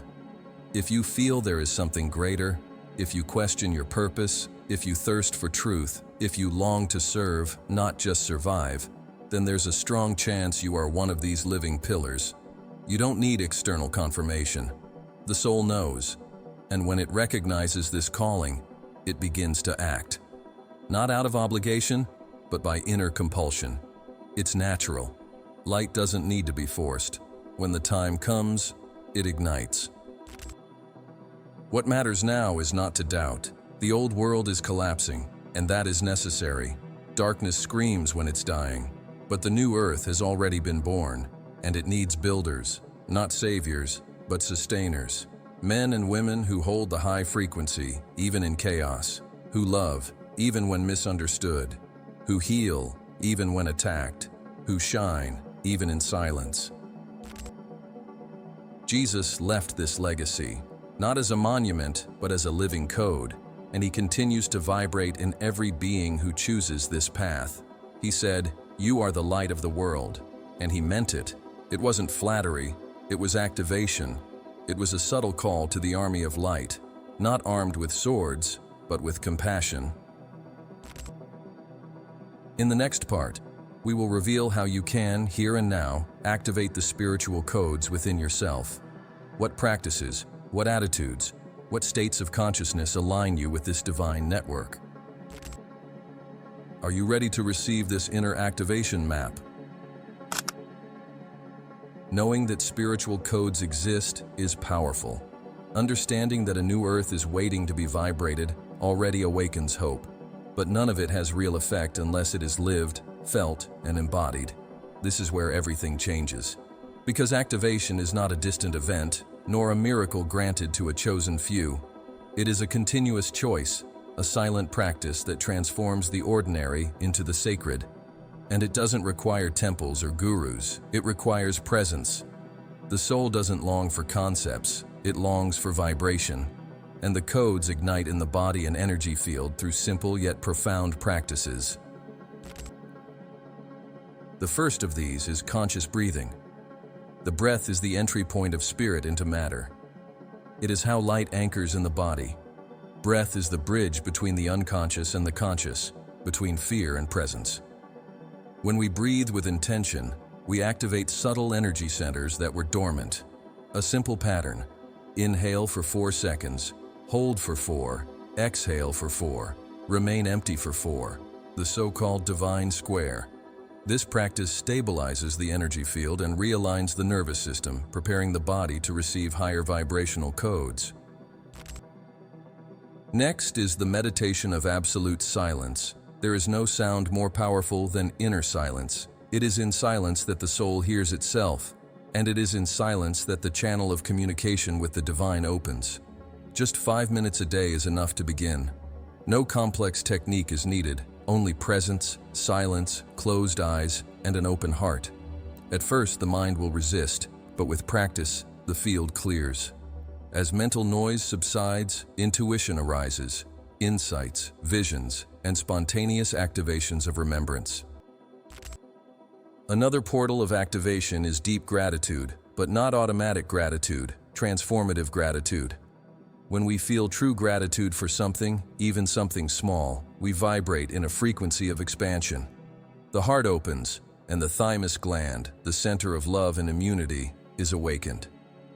If you feel there is something greater, if you question your purpose, if you thirst for truth, if you long to serve, not just survive, then there's a strong chance you are one of these living pillars. You don't need external confirmation. The soul knows, and when it recognizes this calling, it begins to act. Not out of obligation, but by inner compulsion. It's natural. Light doesn't need to be forced. When the time comes, it ignites. What matters now is not to doubt. The old world is collapsing, and that is necessary. Darkness screams when it's dying. But the new earth has already been born, and it needs builders, not saviors, but sustainers. Men and women who hold the high frequency, even in chaos. Who love, even when misunderstood. Who heal, even when attacked. Who shine, even in silence. Jesus left this legacy, not as a monument, but as a living code, and he continues to vibrate in every being who chooses this path. He said, "You are the light of the world," and he meant it. It wasn't flattery, it was activation. It was a subtle call to the army of light, not armed with swords, but with compassion. In the next part, we will reveal how you can, here and now, activate the spiritual codes within yourself. What practices, what attitudes, what states of consciousness align you with this divine network? Are you ready to receive this inner activation map? Knowing that spiritual codes exist is powerful. Understanding that a new earth is waiting to be vibrated already awakens hope. But none of it has real effect unless it is lived, felt, and embodied. This is where everything changes. Because activation is not a distant event, nor a miracle granted to a chosen few. It is a continuous choice, a silent practice that transforms the ordinary into the sacred. And it doesn't require temples or gurus, it requires presence. The soul doesn't long for concepts, it longs for vibration. And the codes ignite in the body and energy field through simple yet profound practices. The first of these is conscious breathing. The breath is the entry point of spirit into matter. It is how light anchors in the body. Breath is the bridge between the unconscious and the conscious, between fear and presence. When we breathe with intention, we activate subtle energy centers that were dormant. A simple pattern: inhale for 4 seconds, hold for 4, exhale for 4, remain empty for 4, the so-called divine square. This practice stabilizes the energy field and realigns the nervous system, preparing the body to receive higher vibrational codes. Next is the meditation of absolute silence. There is no sound more powerful than inner silence. It is in silence that the soul hears itself, and it is in silence that the channel of communication with the divine opens. Just 5 minutes a day is enough to begin. No complex technique is needed. Only presence, silence, closed eyes, and an open heart. At first, the mind will resist, but with practice, the field clears. As mental noise subsides, intuition arises, insights, visions, and spontaneous activations of remembrance. Another portal of activation is deep gratitude, but not automatic gratitude, transformative gratitude. When we feel true gratitude for something, even something small, we vibrate in a frequency of expansion. The heart opens, and the thymus gland, the center of love and immunity, is awakened.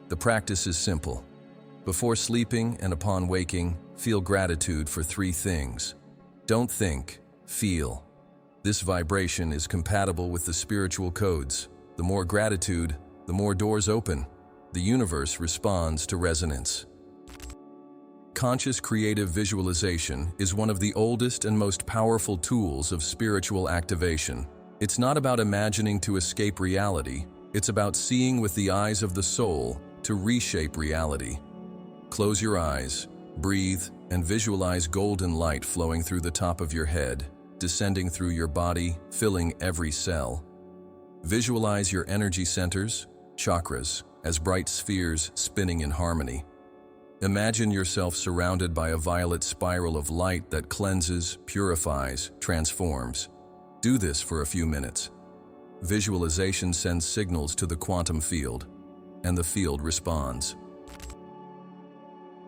The practice is simple. Before sleeping and upon waking, feel gratitude for 3 things. Don't think, feel. This vibration is compatible with the spiritual codes. The more gratitude, the more doors open. The universe responds to resonance. Conscious creative visualization is one of the oldest and most powerful tools of spiritual activation. It's not about imagining to escape reality, it's about seeing with the eyes of the soul to reshape reality. Close your eyes, breathe, and visualize golden light flowing through the top of your head, descending through your body, filling every cell. Visualize your energy centers, chakras, as bright spheres spinning in harmony. Imagine yourself surrounded by a violet spiral of light that cleanses, purifies, transforms. Do this for a few minutes. Visualization sends signals to the quantum field, and the field responds.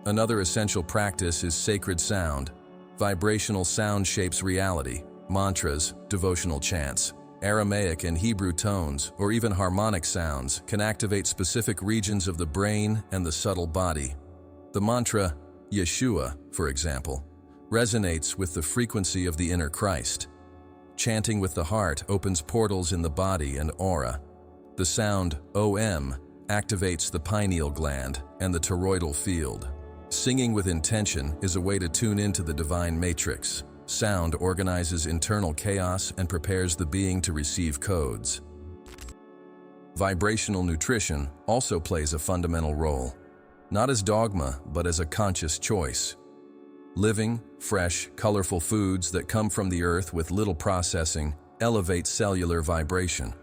Another essential practice is sacred sound. Vibrational sound shapes reality. Mantras, devotional chants, Aramaic and Hebrew tones, or even harmonic sounds can activate specific regions of the brain and the subtle body. The mantra, Yeshua, for example, resonates with the frequency of the inner Christ. Chanting with the heart opens portals in the body and aura. The sound, Om, activates the pineal gland and the toroidal field. Singing with intention is a way to tune into the divine matrix. Sound organizes internal chaos and prepares the being to receive codes. Vibrational nutrition also plays a fundamental role. Not as dogma, but as a conscious choice. Living, fresh, colorful foods that come from the earth with little processing elevate cellular vibration.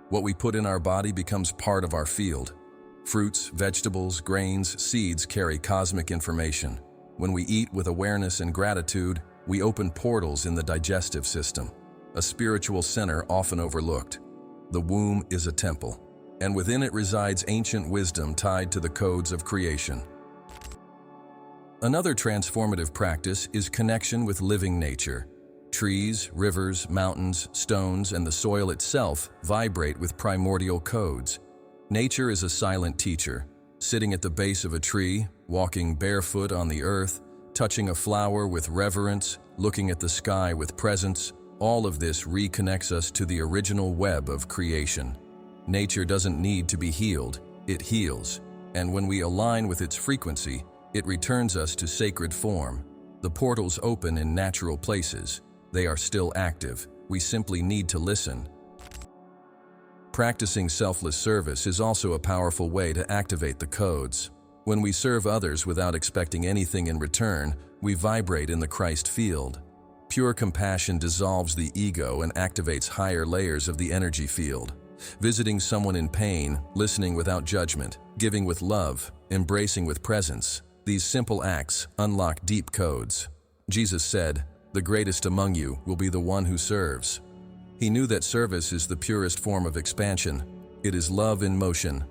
What we put in our body becomes part of our field. Fruits, vegetables, grains, seeds carry cosmic information. When we eat with awareness and gratitude, we open portals in the digestive system, a spiritual center often overlooked. The womb is a temple, and within it resides ancient wisdom tied to the codes of creation. Another transformative practice is connection with living nature. Trees, rivers, mountains, stones, and the soil itself vibrate with primordial codes. Nature is a silent teacher, sitting at the base of a tree, walking barefoot on the earth, touching a flower with reverence, looking at the sky with presence. All of this reconnects us to the original web of creation. Nature doesn't need to be healed, it heals. And when we align with its frequency, it returns us to sacred form. The portals open in natural places. They are still active. We simply need to listen. Practicing selfless service is also a powerful way to activate the codes. When we serve others without expecting anything in return, we vibrate in the Christ field. Pure compassion dissolves the ego and activates higher layers of the energy field. Visiting someone in pain, listening without judgment, giving with love, embracing with presence. These simple acts unlock deep codes. Jesus said, "The greatest among you will be the one who serves." He knew that service is the purest form of expansion. It is love in motion.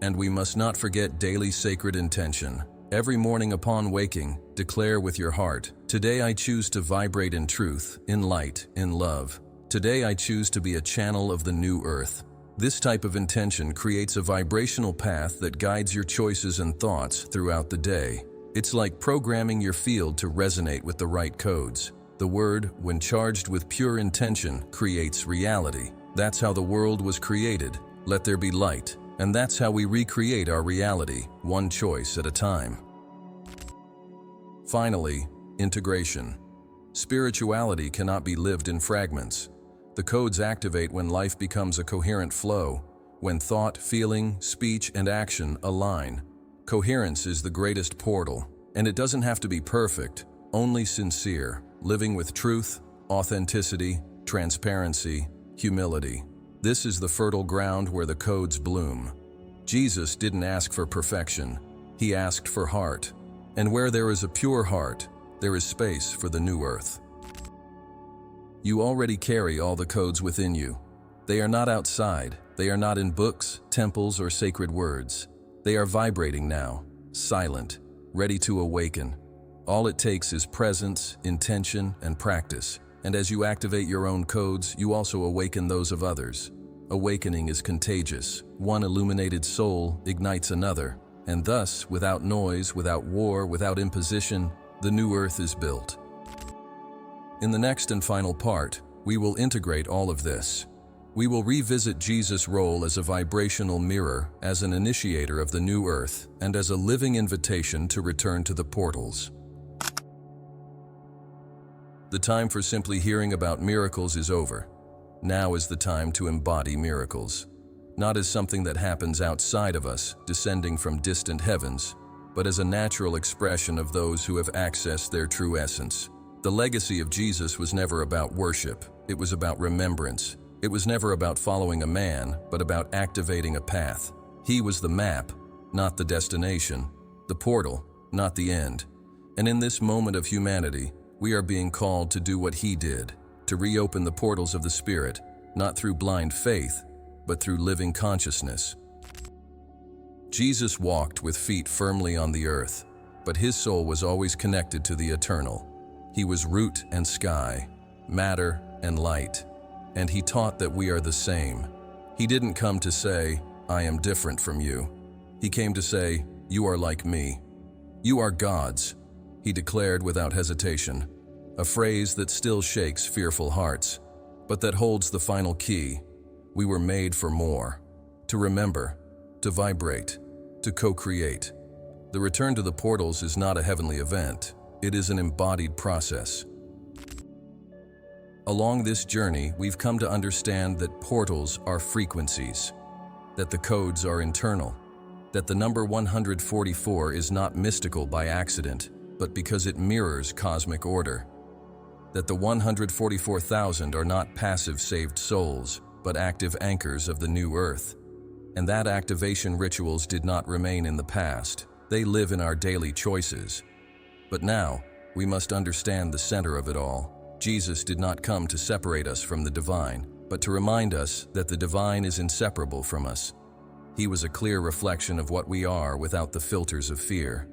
And we must not forget daily sacred intention. Every morning upon waking, declare with your heart, "Today I choose to vibrate in truth, in light, in love. Today I choose to be a channel of the new earth." This type of intention creates a vibrational path that guides your choices and thoughts throughout the day. It's like programming your field to resonate with the right codes. The word, when charged with pure intention, creates reality. That's how the world was created. Let there be light. And that's how we recreate our reality, one choice at a time. Finally, integration. Spirituality cannot be lived in fragments. The codes activate when life becomes a coherent flow, when thought, feeling, speech, and action align. Coherence is the greatest portal, and it doesn't have to be perfect, only sincere, living with truth, authenticity, transparency, humility. This is the fertile ground where the codes bloom. Jesus didn't ask for perfection, he asked for heart. And where there is a pure heart, there is space for the new earth. You already carry all the codes within you. They are not outside, they are not in books, temples, or sacred words. They are vibrating now, silent, ready to awaken. All it takes is presence, intention, and practice. And as you activate your own codes, you also awaken those of others. Awakening is contagious. One illuminated soul ignites another. And thus, without noise, without war, without imposition, the new earth is built. In the next and final part, we will integrate all of this. We will revisit Jesus' role as a vibrational mirror, as an initiator of the new earth, and as a living invitation to return to the portals. The time for simply hearing about miracles is over. Now is the time to embody miracles. Not as something that happens outside of us, descending from distant heavens, but as a natural expression of those who have accessed their true essence. The legacy of Jesus was never about worship, it was about remembrance. It was never about following a man, but about activating a path. He was the map, not the destination, the portal, not the end. And in this moment of humanity, we are being called to do what he did, to reopen the portals of the Spirit, not through blind faith, but through living consciousness. Jesus walked with feet firmly on the earth, but his soul was always connected to the eternal. He was root and sky, matter and light, and he taught that we are the same. He didn't come to say, "I am different from you." He came to say, "You are like me. You are God's," he declared without hesitation, a phrase that still shakes fearful hearts, but that holds the final key. We were made for more, to remember, to vibrate, to co-create. The return to the portals is not a heavenly event, it is an embodied process. Along this journey, we've come to understand that portals are frequencies, that the codes are internal, that the number 144 is not mystical by accident, but because it mirrors cosmic order, that the 144,000 are not passive saved souls, but active anchors of the new earth, and that activation rituals did not remain in the past, they live in our daily choices. But now, we must understand the center of it all. Jesus did not come to separate us from the divine, but to remind us that the divine is inseparable from us. He was a clear reflection of what we are without the filters of fear.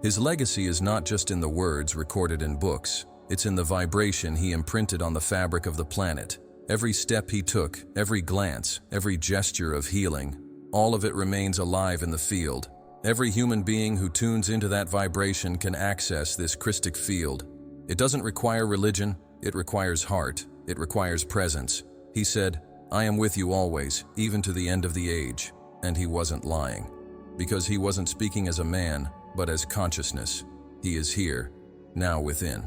His legacy is not just in the words recorded in books, it's in the vibration he imprinted on the fabric of the planet. Every step he took, every glance, every gesture of healing, all of it remains alive in the field. Every human being who tunes into that vibration can access this Christic field. It doesn't require religion, it requires heart. It requires presence. He said, "I am with you always, even to the end of the age." And he wasn't lying. Because he wasn't speaking as a man, but as consciousness. He is here, now within.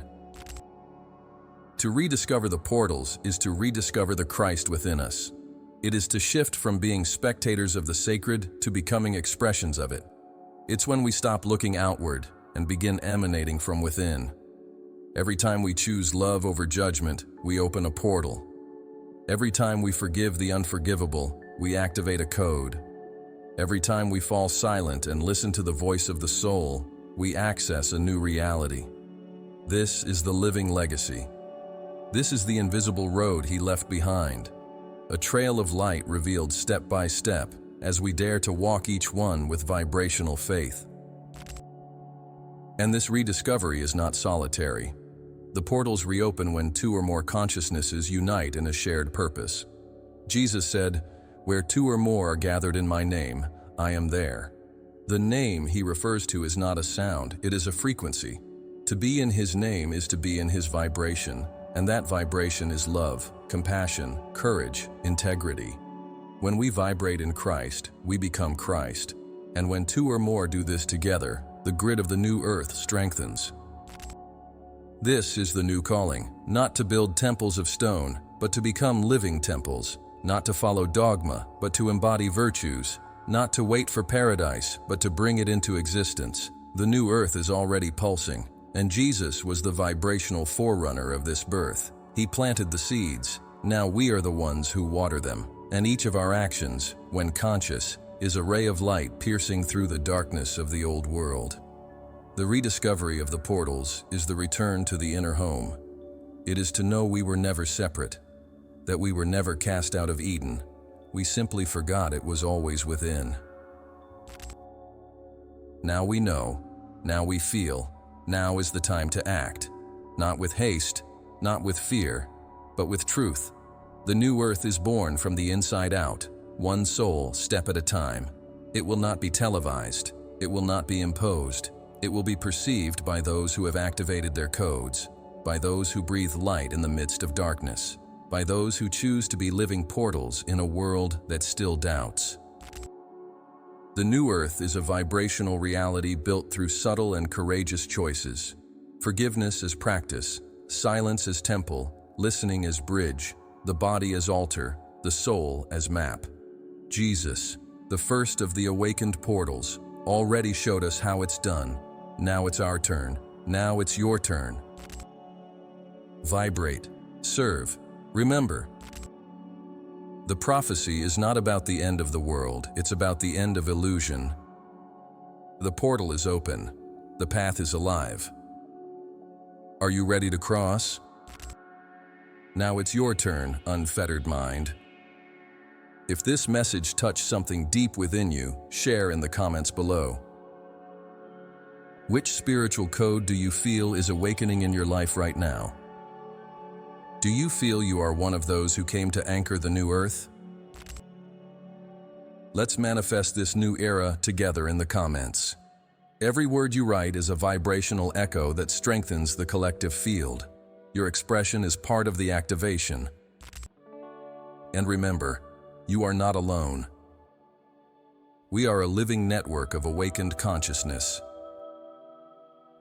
To rediscover the portals is to rediscover the Christ within us. It is to shift from being spectators of the sacred to becoming expressions of it. It's when we stop looking outward and begin emanating from within. Every time we choose love over judgment, we open a portal. Every time we forgive the unforgivable, we activate a code. Every time we fall silent and listen to the voice of the soul, we access a new reality. This is the living legacy. This is the invisible road he left behind. A trail of light revealed step by step as we dare to walk each one with vibrational faith. And this rediscovery is not solitary. The portals reopen when two or more consciousnesses unite in a shared purpose. Jesus said, "Where two or more are gathered in my name, I am there." The name he refers to is not a sound, it is a frequency. To be in his name is to be in his vibration, and that vibration is love, compassion, courage, integrity. When we vibrate in Christ, we become Christ. And when two or more do this together, the grid of the new earth strengthens. This is the new calling, not to build temples of stone, but to become living temples, not to follow dogma, but to embody virtues, not to wait for paradise, but to bring it into existence. The new earth is already pulsing, and Jesus was the vibrational forerunner of this birth. He planted the seeds. Now we are the ones who water them, and each of our actions, when conscious, is a ray of light piercing through the darkness of the old world. The rediscovery of the portals is the return to the inner home. It is to know we were never separate, that we were never cast out of Eden. We simply forgot it was always within. Now we know, now we feel, now is the time to act, not with haste, not with fear, but with truth. The new earth is born from the inside out, one soul, step at a time. It will not be televised. It will not be imposed. It will be perceived by those who have activated their codes, by those who breathe light in the midst of darkness, by those who choose to be living portals in a world that still doubts. The new earth is a vibrational reality built through subtle and courageous choices. Forgiveness as practice, silence as temple, listening as bridge, the body as altar, the soul as map. Jesus, the first of the awakened portals, already showed us how it's done. Now it's our turn. Now it's your turn. Vibrate, serve, remember. The prophecy is not about the end of the world, it's about the end of illusion. The portal is open. The path is alive. Are you ready to cross? Now it's your turn, unfettered mind. If this message touched something deep within you, share in the comments below. Which spiritual code do you feel is awakening in your life right now? Do you feel you are one of those who came to anchor the new earth? Let's manifest this new era together in the comments. Every word you write is a vibrational echo that strengthens the collective field. Your expression is part of the activation. And remember, you are not alone. We are a living network of awakened consciousness.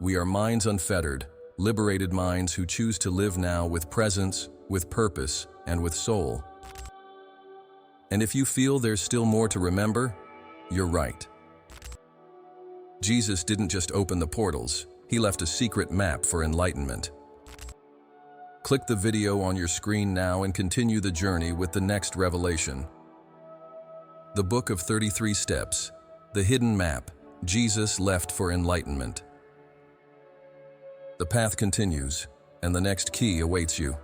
We are minds unfettered, liberated minds who choose to live now with presence, with purpose, and with soul. And if you feel there's still more to remember, you're right. Jesus didn't just open the portals, he left a secret map for enlightenment. Click the video on your screen now and continue the journey with the next revelation. The Book of 33 Steps, the hidden map, Jesus left for enlightenment. The path continues, and the next key awaits you.